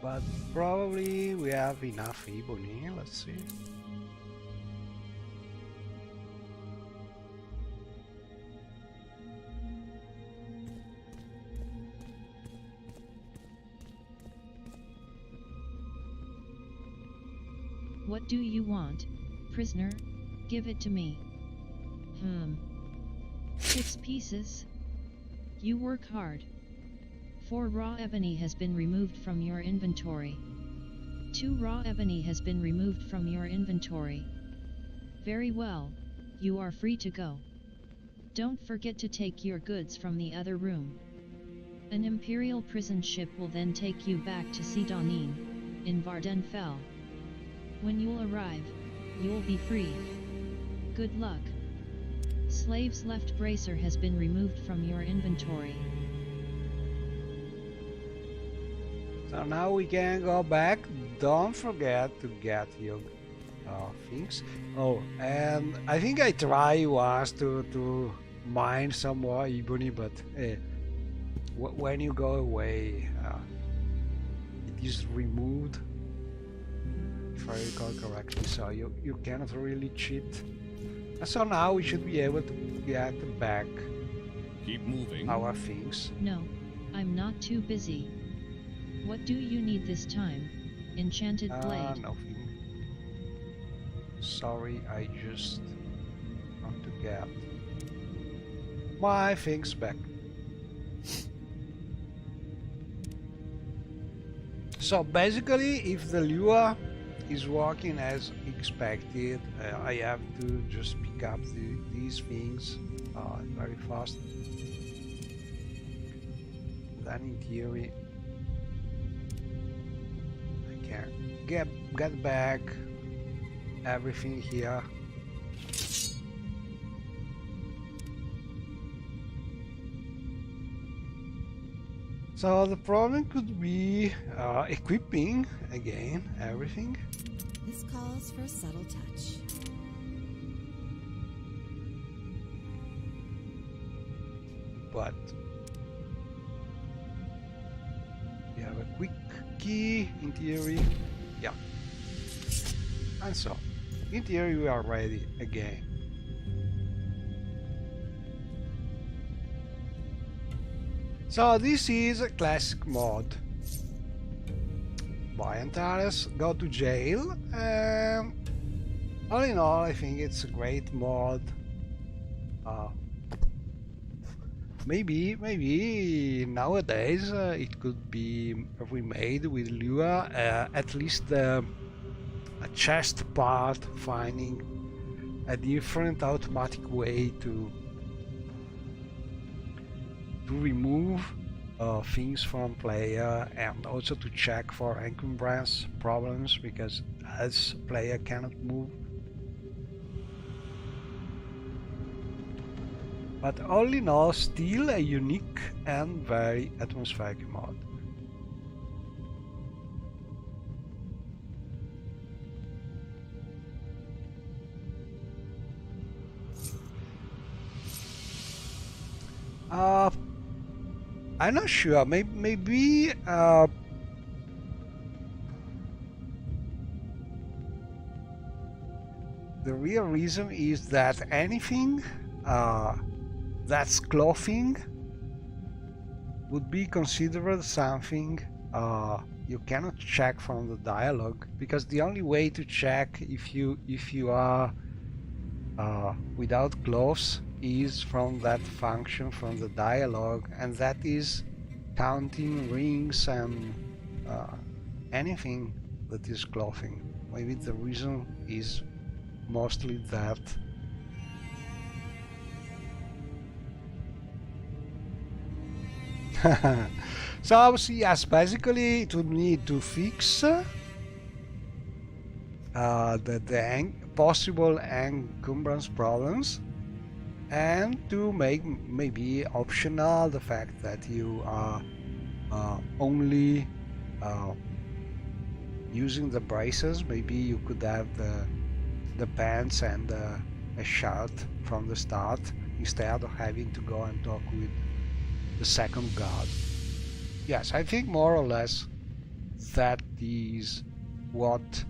But probably we have enough ebony. Let's see.
What do you want, prisoner? Give it to me. 6 pieces? You work hard. 4 raw ebony has been removed from your inventory. 2 raw ebony has been removed from your inventory. Very well, you are free to go. Don't forget to take your goods from the other room. An Imperial prison ship will then take you back to Sidonin, in Vardenfell. When you'll arrive, you'll be free. Good luck. Slave's left bracer has been removed from your inventory.
So now we can go back. Don't forget to get your things. Oh, and I think I try once to mine some more ebony, but when you go away, it is removed, if I recall correctly, so you cannot really cheat. And so now we should be able to get back
Keep moving.
our things.
No, I'm not too busy. What do you need this time? Enchanted blade?
Nothing. Sorry, I just want to get my things back. So basically, if the lure is working as expected, I have to just pick up these things very fast. Then in theory I can get back everything here. So the problem could be equipping again everything.
This calls for a subtle touch.
But we have a quick key in theory. Yeah. And so, in theory we are ready again. So this is a classic mod. Buy Antares, go to jail. All in all, I think it's a great mod. Maybe nowadays it could be remade with Lua, at least a chest part, finding a different automatic way to remove things from player, and also to check for encumbrance problems, because as player cannot move. But all in all, still a unique and very atmospheric mod. I'm not sure. Maybe the real reason is that anything that's clothing would be considered something you cannot check from the dialogue, because the only way to check if you are without clothes is from that function from the dialogue, and that is counting rings and anything that is clothing. Maybe the reason is mostly that. So yes, basically it would need to fix the possible encumbrance problems, and to make maybe optional the fact that you are only using the braces. Maybe you could have the pants and a shirt from the start instead of having to go and talk with the second guard. Yes, I think more or less that is what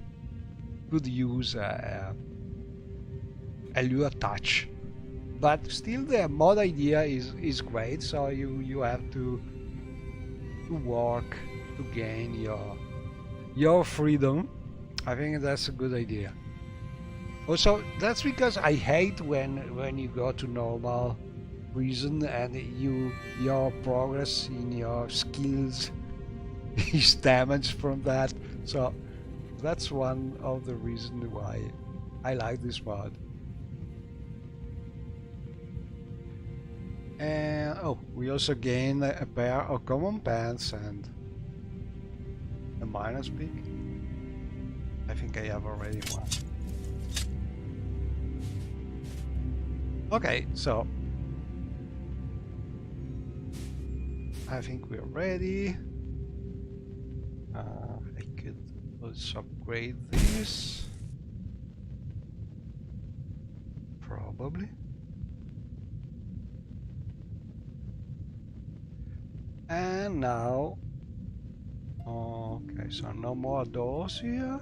could use a lure touch. But still the mod idea is great, so you have to work to gain your freedom. I think that's a good idea. Also, that's because I hate when you go to normal prison and your progress in your skills is damaged from that. So that's one of the reasons why I like this mod. And oh, we also gain a pair of common pants and a minus pick. I think I have already one. Okay, so I think we're ready. I could also upgrade this. Probably. And now, okay, so no more doors here.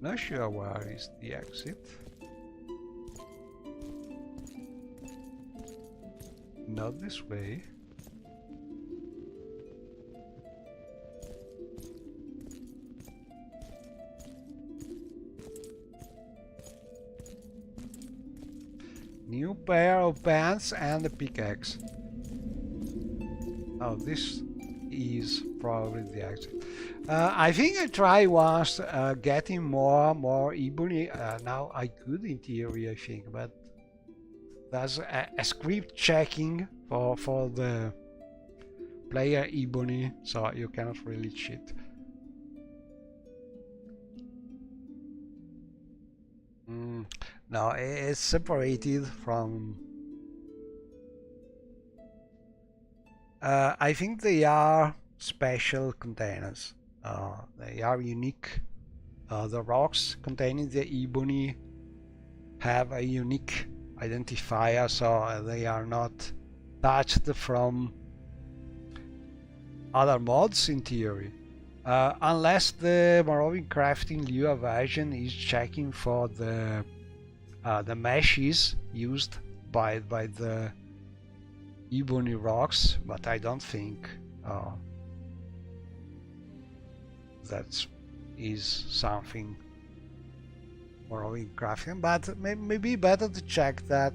Not sure where is the exit. Not this way. New pair of pants and a pickaxe. Oh, this is probably the exit. I think I tried once getting more ebony. Now I could in theory, I think, but there's a script checking for the player ebony, so you cannot really cheat. No, it's separated from. I think they are special containers. They are unique. The rocks containing the ebony have a unique identifier, so they are not touched from other mods in theory. Unless the Morrowind crafting lure version is checking for the meshes used by the ebony rocks, but I don't think that is something Morrowind crafting, but maybe better to check that.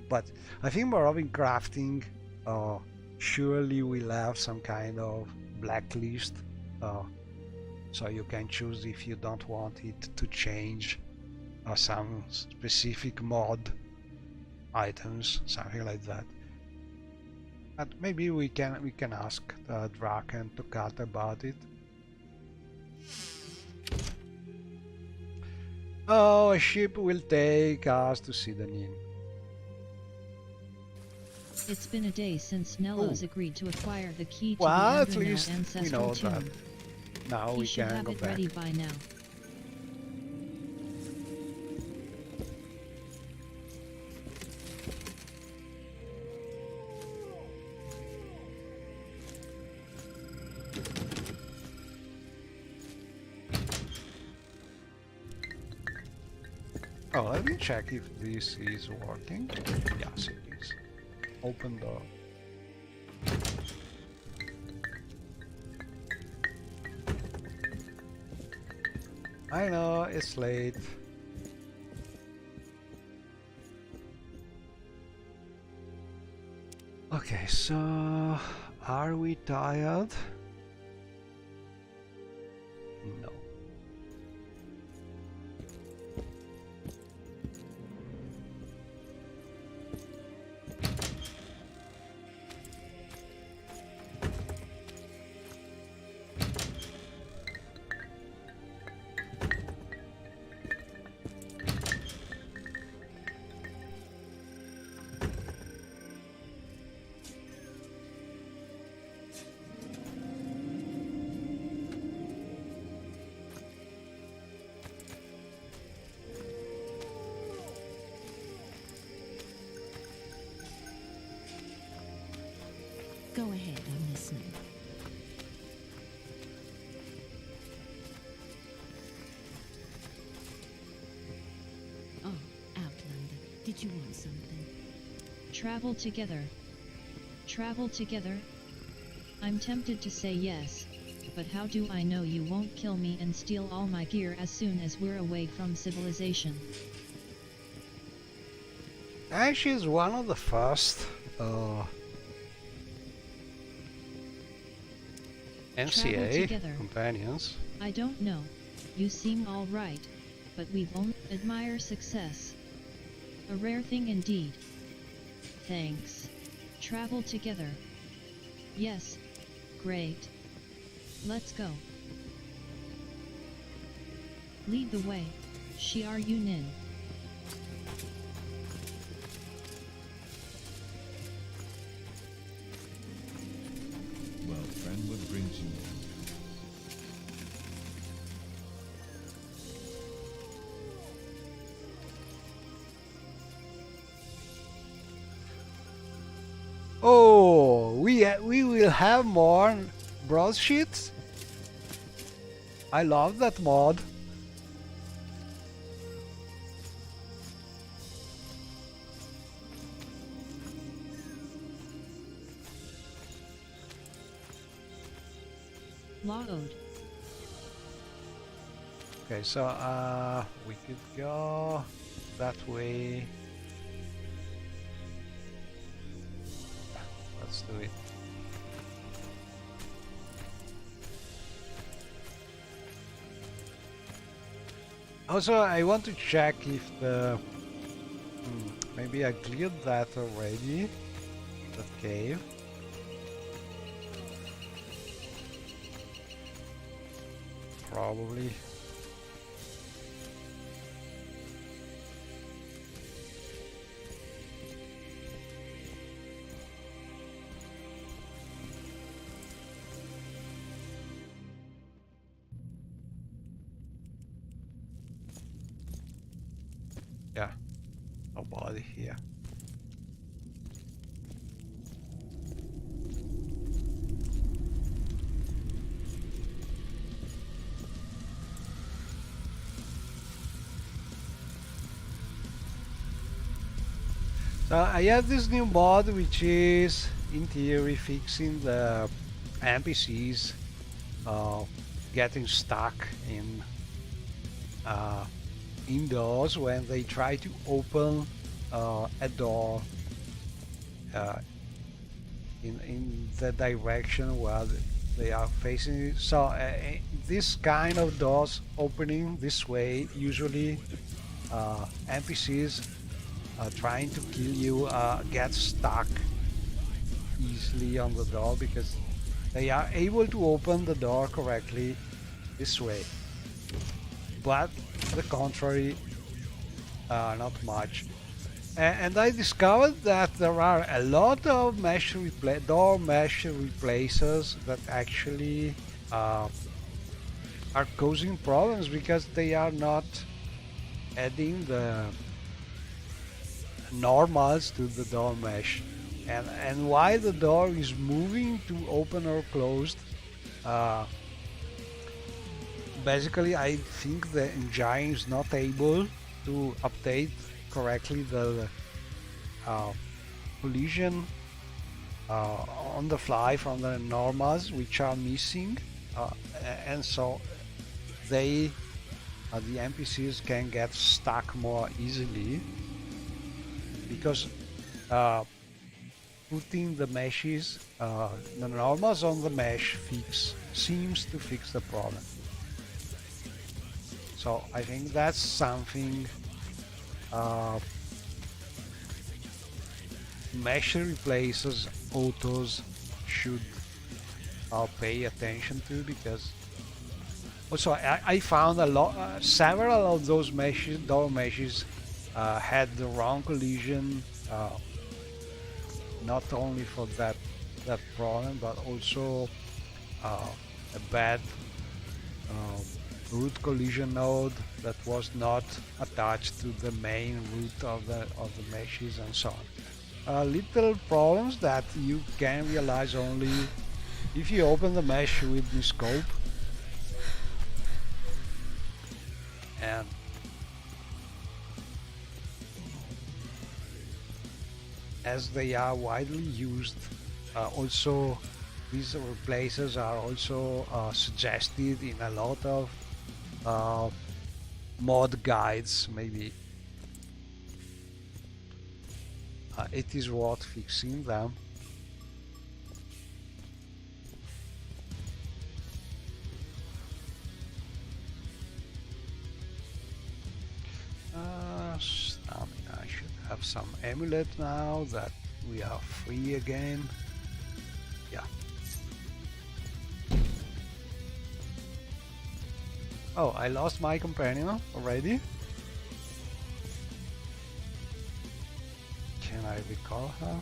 But I think Morrowind crafting surely will have some kind of blacklist, so you can choose if you don't want it to change some specific mod items, something like that. But maybe we can ask Draken to cut about it. Oh, a ship will take us to Sidanin.
It's been a day since Nellos agreed to acquire the key to
Well,
the
at least we
ancestral
know that.
tomb.
Now
He
we
should
can
have
go
it
back.
ready by now.
Oh, let me check if this is working. Yes, it is. Open door. I know, it's late. Okay, so are we tired? No.
Did you want something?
Travel together. Travel together? I'm tempted to say yes, but how do I know you won't kill me and steal all my gear as soon as we're away from civilization?
And she's one of the first NCA
together.
companions.
I don't know. You seem all right, but we've only admire success. A rare thing indeed. Thanks. Travel together. Yes. Great. Let's go. Lead the way, Shiar Yunin.
Well, friend, what brings you here?
Oh, we will have more broadsheets. I love that mod.
Load.
Okay, so we could go that way. Let's do it. Also, I want to check if the maybe I cleared that already. That cave. Probably. Yeah, nobody here. So I have this new mod which is in theory fixing the NPCs getting stuck in indoors when they try to open a door in the direction where they are facing. So this kind of doors opening this way, usually NPCs trying to kill you get stuck easily on the door because they are able to open the door correctly this way, but the contrary not much. And I discovered that there are a lot of door mesh replacers that actually are causing problems because they are not adding the normals to the door mesh, and while the door is moving to open or closed, basically I think the engine is not able to update correctly the collision on the fly from the normals, which are missing, and so they the NPCs can get stuck more easily because putting the meshes, the normals on the mesh seems to fix the problem. So I think that's something mesh replacers, autos should pay attention to, because also I found several of those meshes, door meshes, had the wrong collision, not only for that problem, but also a bad root collision node that was not attached to the main root of the meshes, and so on. Little problems that you can realize only if you open the mesh with the scope. And as they are widely used. Also, these places are also suggested in a lot of mod guides. Maybe it is worth fixing them. Stamina. I should have some amulet now that we are free again. Yeah. Oh, I lost my companion already. Can I recall her?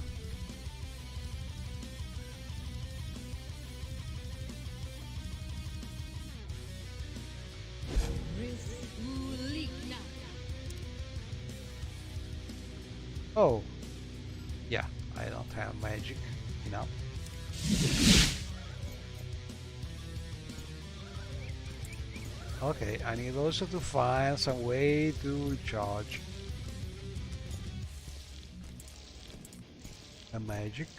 Oh, yeah, I don't have magic enough. Okay, I need also to find some way to recharge the magic.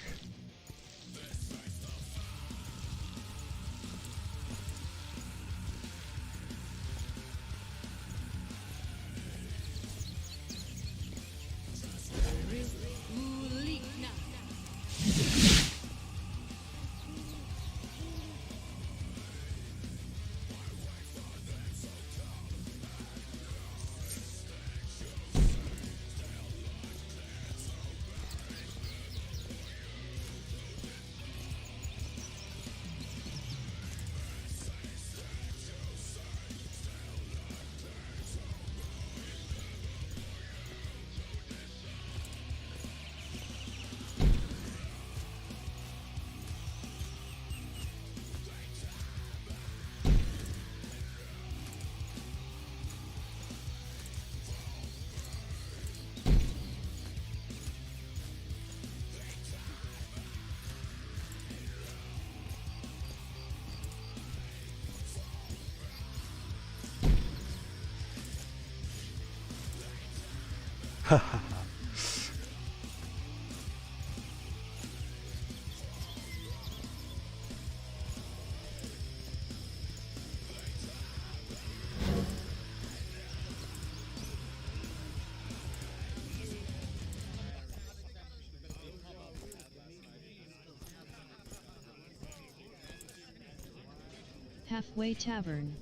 Halfway Tavern.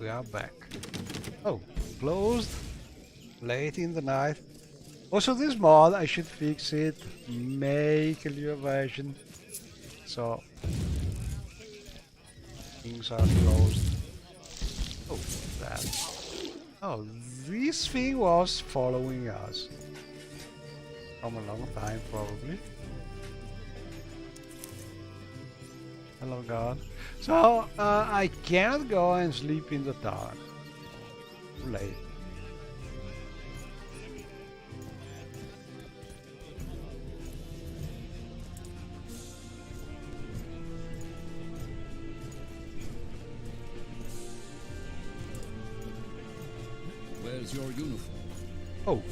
We are back. Oh, closed. Late in the night. Also this mod, I should fix it. Make a new version. So things are closed. Oh, that. Oh, this thing was following us. From a long time, probably. Hello, God. So, I can't go and sleep in the dark. Too late.
Where's your uniform?
Oh.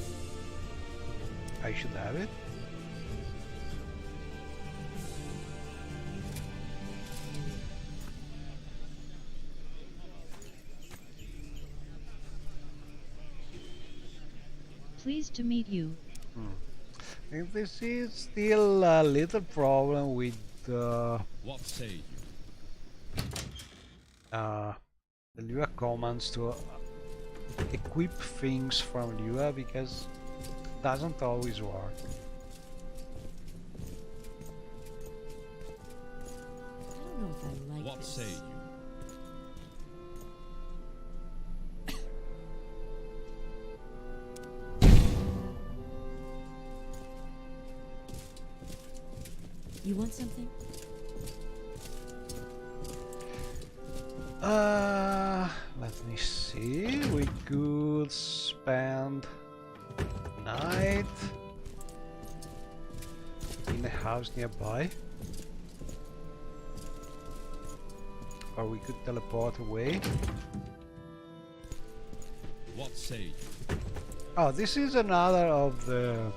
I should have it.
Pleased to meet you.
And this is still a little problem with
What say you?
the Lua commands to equip things from Lua, because it doesn't always work.
I don't know if I like
What
this.
say you?
You want something?
Let me see. We could spend night in a house nearby, or we could teleport away.
What say you?
Oh, this is another of the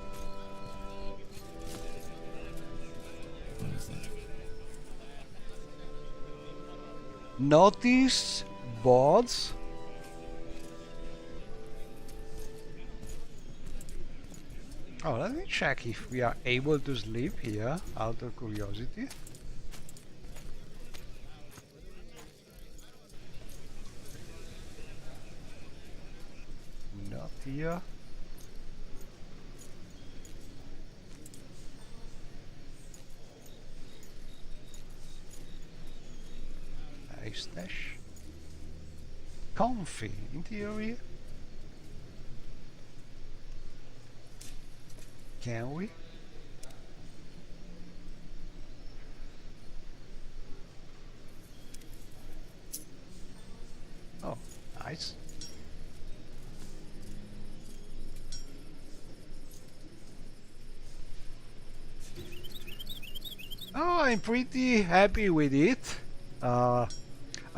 Notice boards. Oh, let me check if we are able to sleep here, out of curiosity. Not here. Nice stash. Comfy, in theory. Can we? Oh, nice. Oh, I'm pretty happy with it. I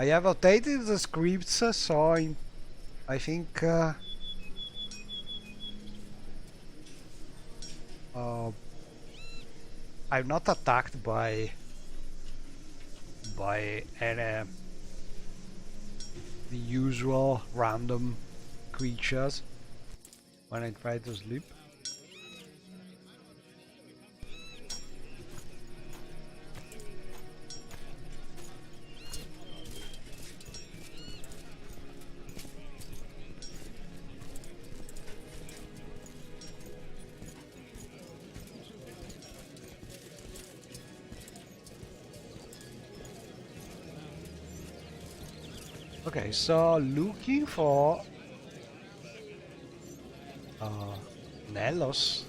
have updated the scripts, so I think I'm not attacked by any the usual random creatures when I try to sleep. Okay, so looking for Nelos.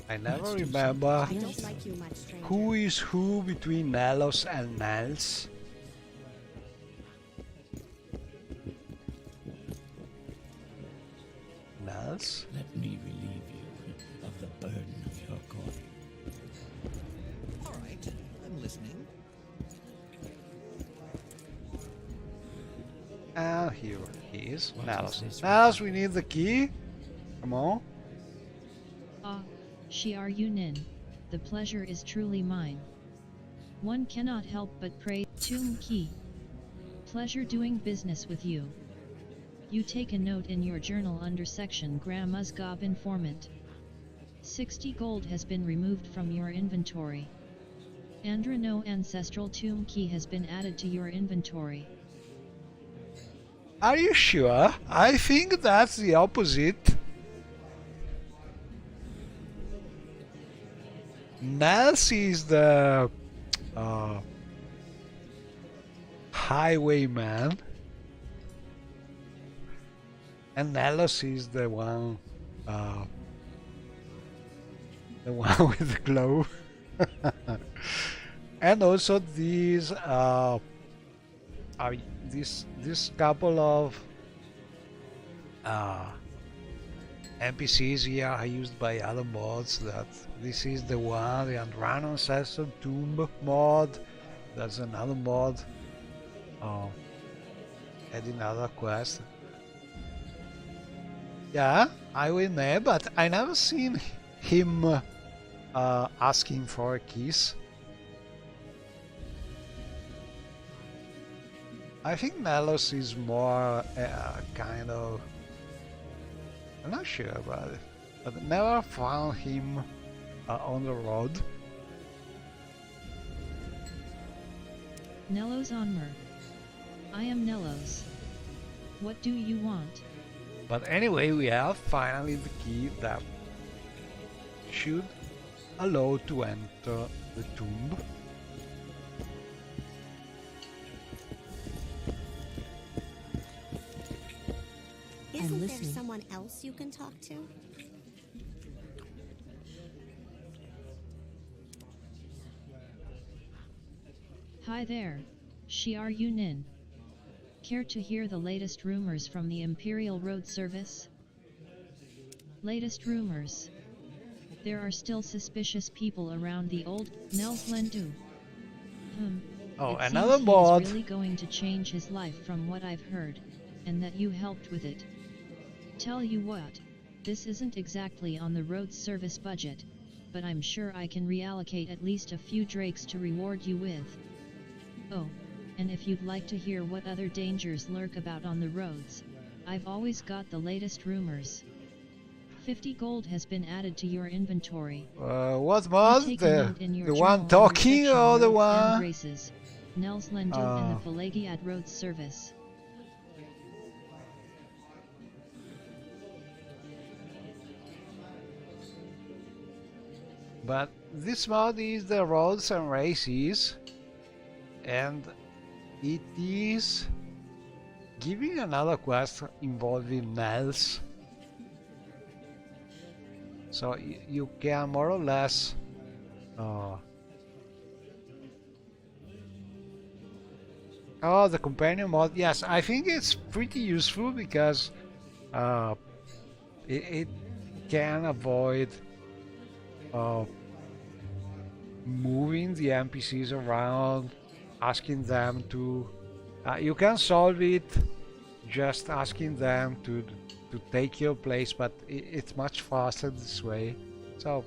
I never remember
I don't like you much, stranger.
who is who between Nelos and Nels. Nels?
Let me relieve you of the burden of your calling.
All right, I'm listening.
And here he is,
What
Nels.
is this
Nels, we need the key. Come on.
Ah, Shiar Yunin, the pleasure is truly mine. One cannot help but praise Tomb Key. Pleasure doing business with you. You take a note in your journal under section Grandma's Gob Informant. 60 gold has been removed from your inventory. Andra no ancestral tomb key has been added to your inventory.
Are you sure? I think that's the opposite. Nels is the highwayman, and Nelos is the one with the glow. And also these are this couple of NPCs here are used by other mods. That this is the one, the Unrun Ancestor Tomb mod. That's another mod. Adding other quest. Yeah, I will know, but I never seen him asking for a kiss. I think Nelos is more kind of... I'm not sure about it, but never found him on the road.
Nellos Onmer. I am Nellos. What do you want?
But anyway, we have finally the key that should allow to enter the tomb.
Isn't there
listening.
someone else you can talk to?
Hi there, Shiar Yunin. Care to hear the latest rumors from the Imperial Road Service? Latest rumors. There are still suspicious people around the old Nels Lendu.
Oh,
It
another
seems
mod.
He is really going to change his life from what I've heard, and that you helped with it. Tell you what, this isn't exactly on the road service budget, but I'm sure I can reallocate at least a few drakes to reward you with. Oh, and if you'd like to hear what other dangers lurk about on the roads, I've always got the latest rumors. 50 gold has been added to your inventory.
What was
Take a note in your
the
journal
one
under
talking
section
or the
Roads and
one?
Races, Nels Lendu and the Pelagiad Roads Service.
But this mod is the roads and races, and it is giving another quest involving Nels. So you can more or less oh, the companion mod. Yes, I think it's pretty useful because it can avoid moving the NPCs around, asking them to you can solve it just asking them to take your place, but it's much faster this way, so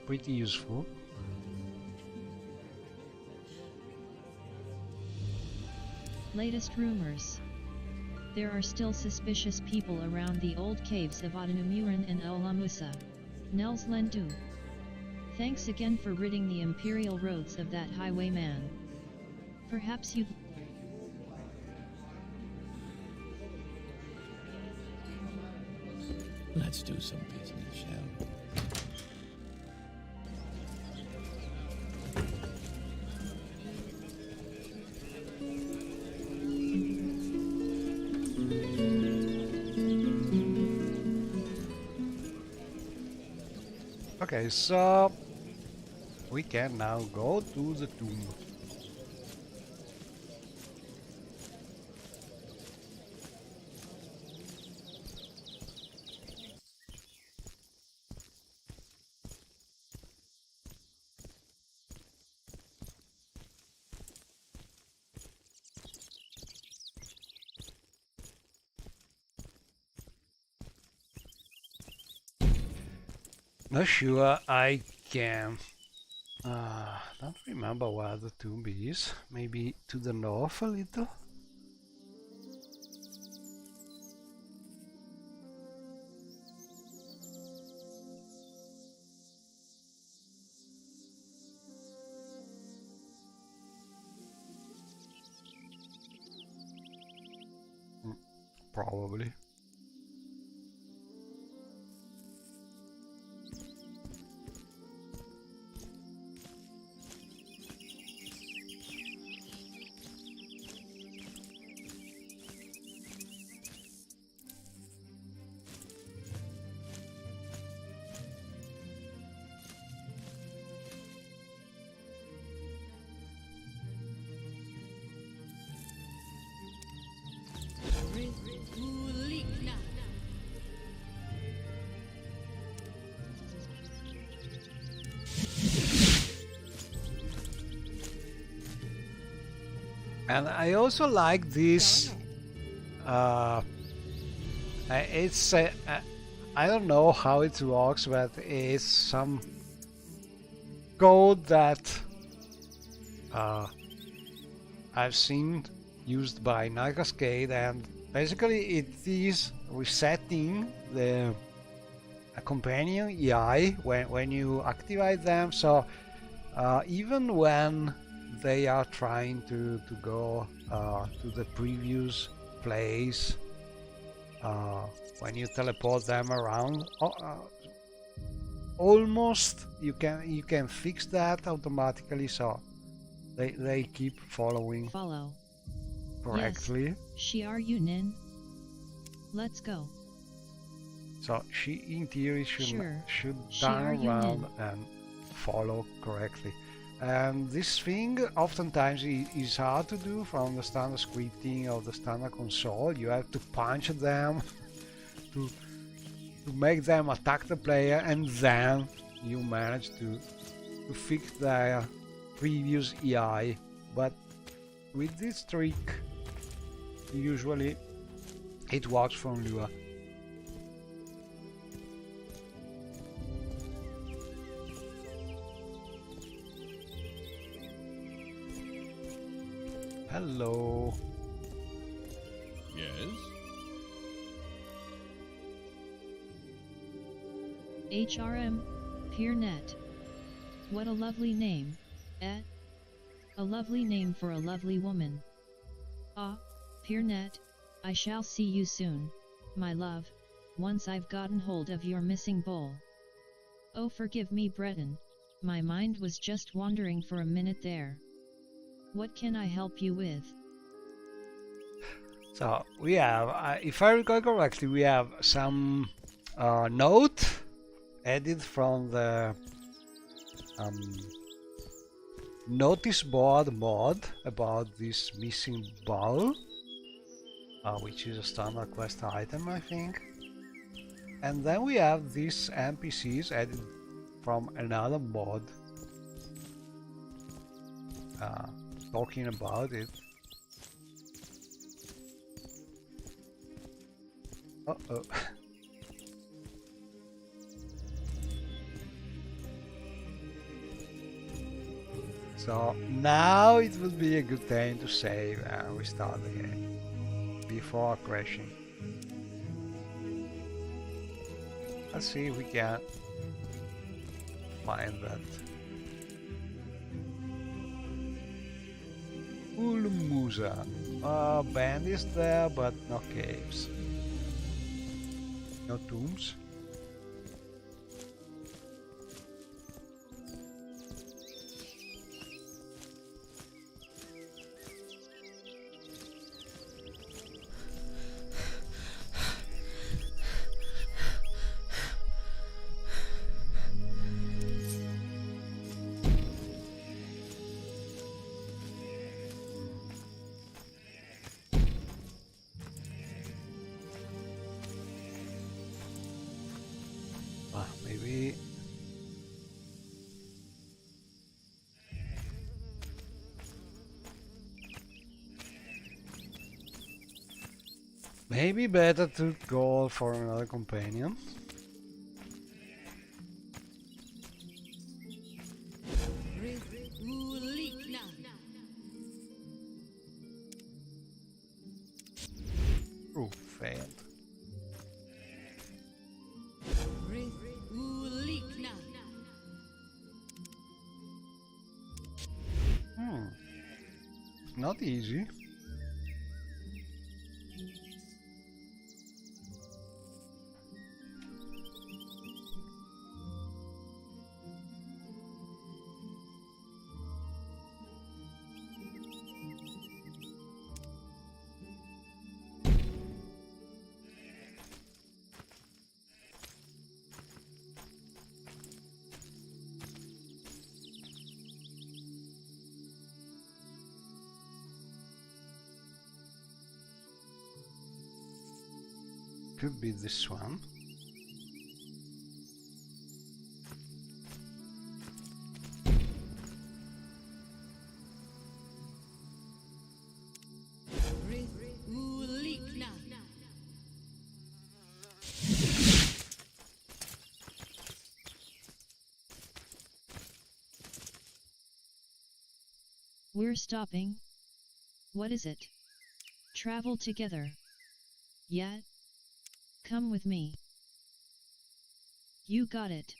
pretty useful.
Latest rumors. There are still suspicious people around the old caves of Adanumuran and Olamusa. Nels Lendu. Thanks again for ridding the Imperial roads of that highwayman. Perhaps you'd...
Let's do some business, shall we?
Okay, so we can now go to the tomb. Not sure I can. Don't remember where the tomb is. Maybe to the north a little. Probably. And I also like this. It's I don't know how it works, but it's some code that I've seen used by Night Cascade, and basically it is resetting the companion EI when you activate them. So even when they are trying to go to the previous place, when you teleport them around, almost you can fix that automatically, so they keep following correctly.
Yes, Shiar Yunin. Let's go.
So she in theory should
Shiar
turn around
Yunin.
and follow correctly. And this thing oftentimes is hard to do from the standard scripting of the standard console. You have to punch them to make them attack the player, and then you manage to fix their previous EI. But with this trick, usually it works from Lua. Hello.
Yes?
HRM, PeerNet. What a lovely name, eh? A lovely name for a lovely woman. Ah, PeerNet, I shall see you soon, my love, once I've gotten hold of your missing bowl. Oh, forgive me, Breton, my mind was just wandering for a minute there. What can I help you with?
So we have, if I recall correctly, we have some note added from the notice board mod about this missing ball, which is a standard quest item, I think. And then we have these NPCs added from another mod talking about it. Uh-oh. So now it would be a good time to save and restart the game before crashing. Let's see if we can find that. Ulmuza. Band is there, but no caves. No tombs. Maybe better to go for another companion. Oh, failed. Not easy. Could be this one.
We're stopping. What is it? Travel together. Yeah? Come with me. You got it.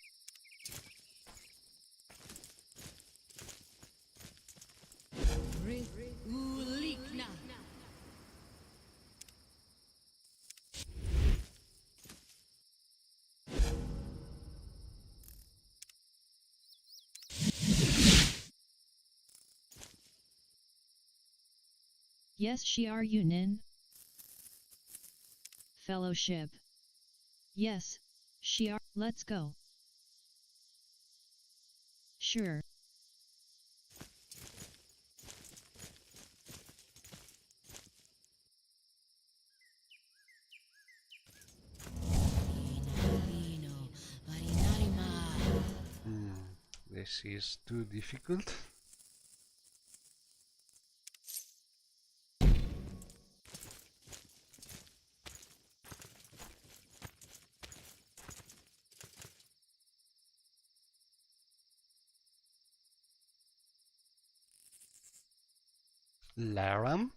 Yes, she are you, Nin? Fellowship. Yes, she are. Let's go. Sure.
This is too difficult. Laram.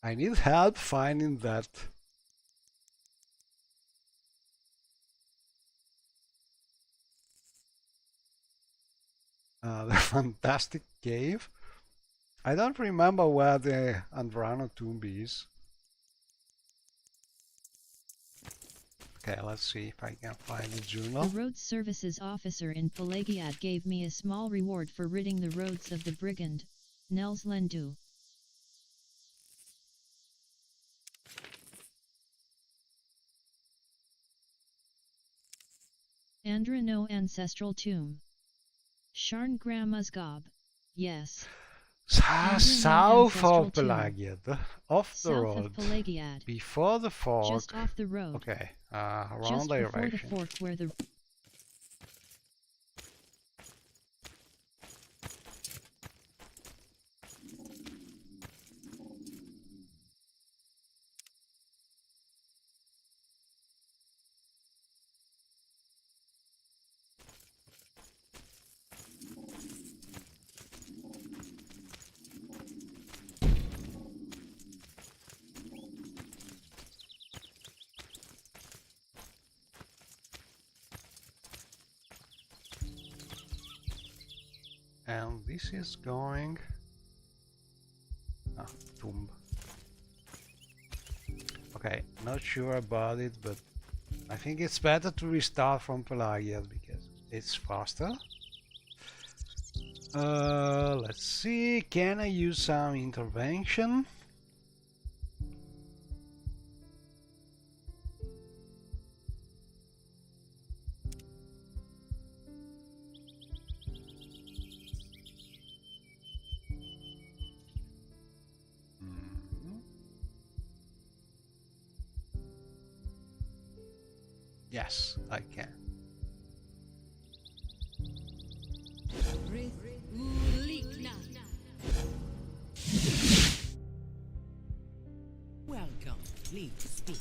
I need help finding that. The fantastic cave. I don't remember where the Andrano tomb is. Okay, let's see if I can find the journal.
The road services officer in Pelagiad gave me a small reward for ridding the roads of the brigand, Nels Lendu. Andrano Ancestral Tomb. Sharn Gramuzgob. Yes.
South of Pelagiad, off the
South
road,
of Pelagiad.
before the fork.
Just off the road.
Okay, wrong
Just
direction.
before the fork where the...
And this is going... tomb. Okay, not sure about it, but I think it's better to restart from Pelagiad because it's faster. Let's see, can I use some intervention? Yes, I can.
Welcome. Please speak.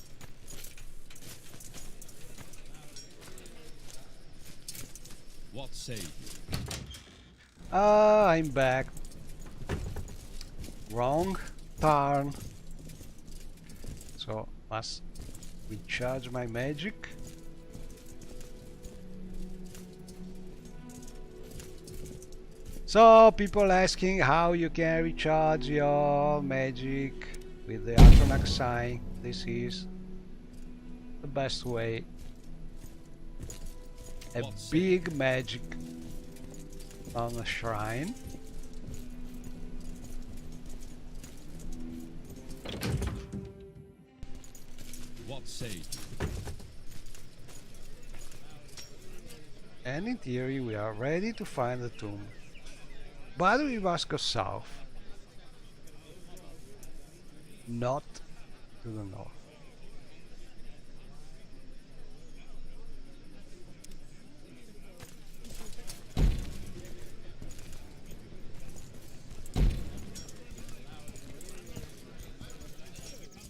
What say you?
I'm back. Wrong turn. So must recharge my magic. So people asking how you can recharge your magic with the Archmage sign. This is the best way. A big magic on a shrine.
What say you?
And in theory we are ready to find the tomb. But we must go south, not to the north.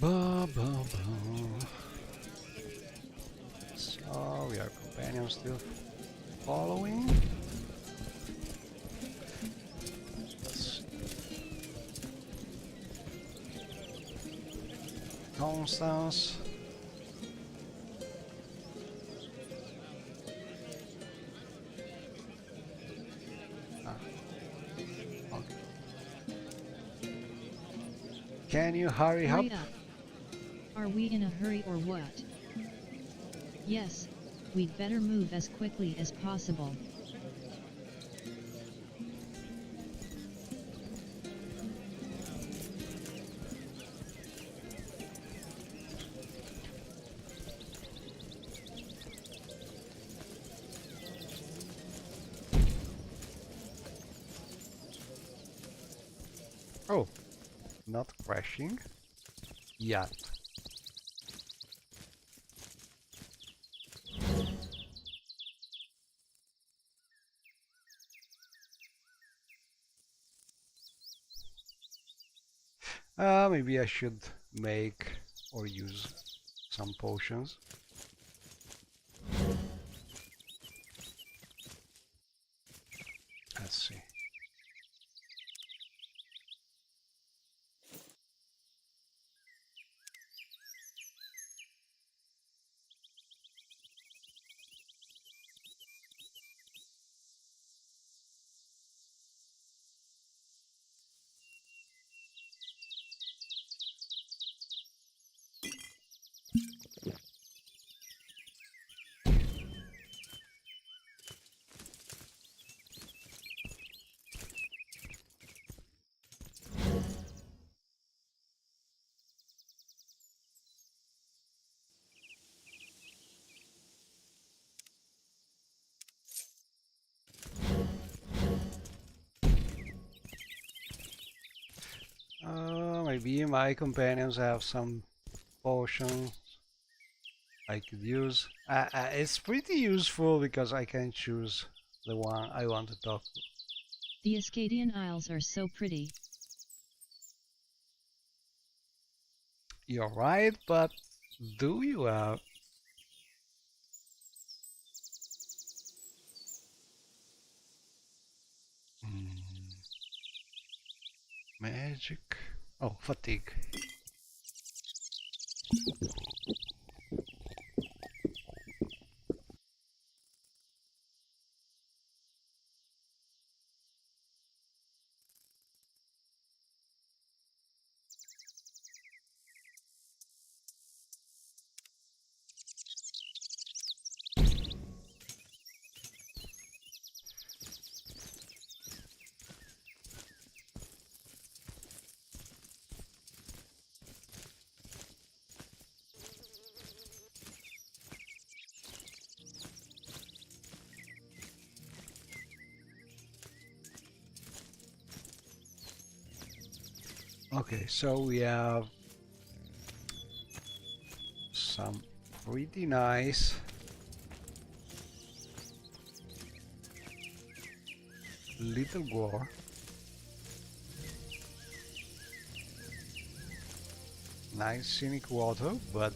Ba, ba, ba. So we are companions still following. Constance. Okay. Can you hurry up?
Hurry up. Are we in a hurry or what? Yes, we'd better move as quickly as possible.
Oh, not crashing yet. Maybe I should make or use some potions. Let's see. Maybe my companions have some potions I could use. It's pretty useful because I can choose the one I want to talk to.
The Ascadian Isles are so pretty.
You're right, but do you have... Magic... Oh, fatigue. Okay, so we have some pretty nice little gore. Nice scenic water, but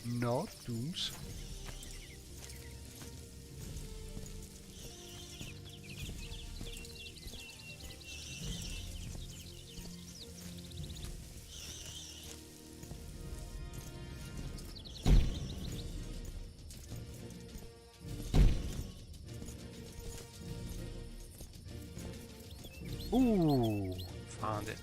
no tombs. Ooh, found it.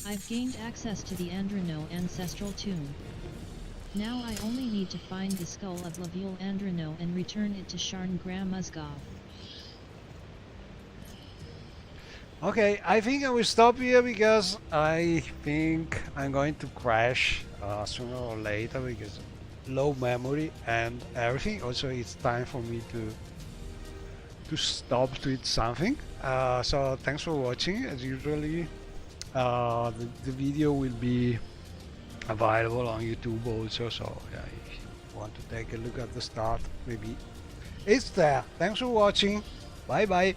I've gained access to the Andrano ancestral tomb. Now I only need to find the skull of Lavule Andrano and return it to Sharn Gram Musgov.
Okay, I think I will stop here because I think I'm going to crash sooner or later because low memory and everything. Also, it's time for me to stop to eat something. So thanks for watching. As usually, the video will be available on YouTube also. So yeah, if you want to take a look at the start, maybe it's there. Thanks for watching. Bye bye.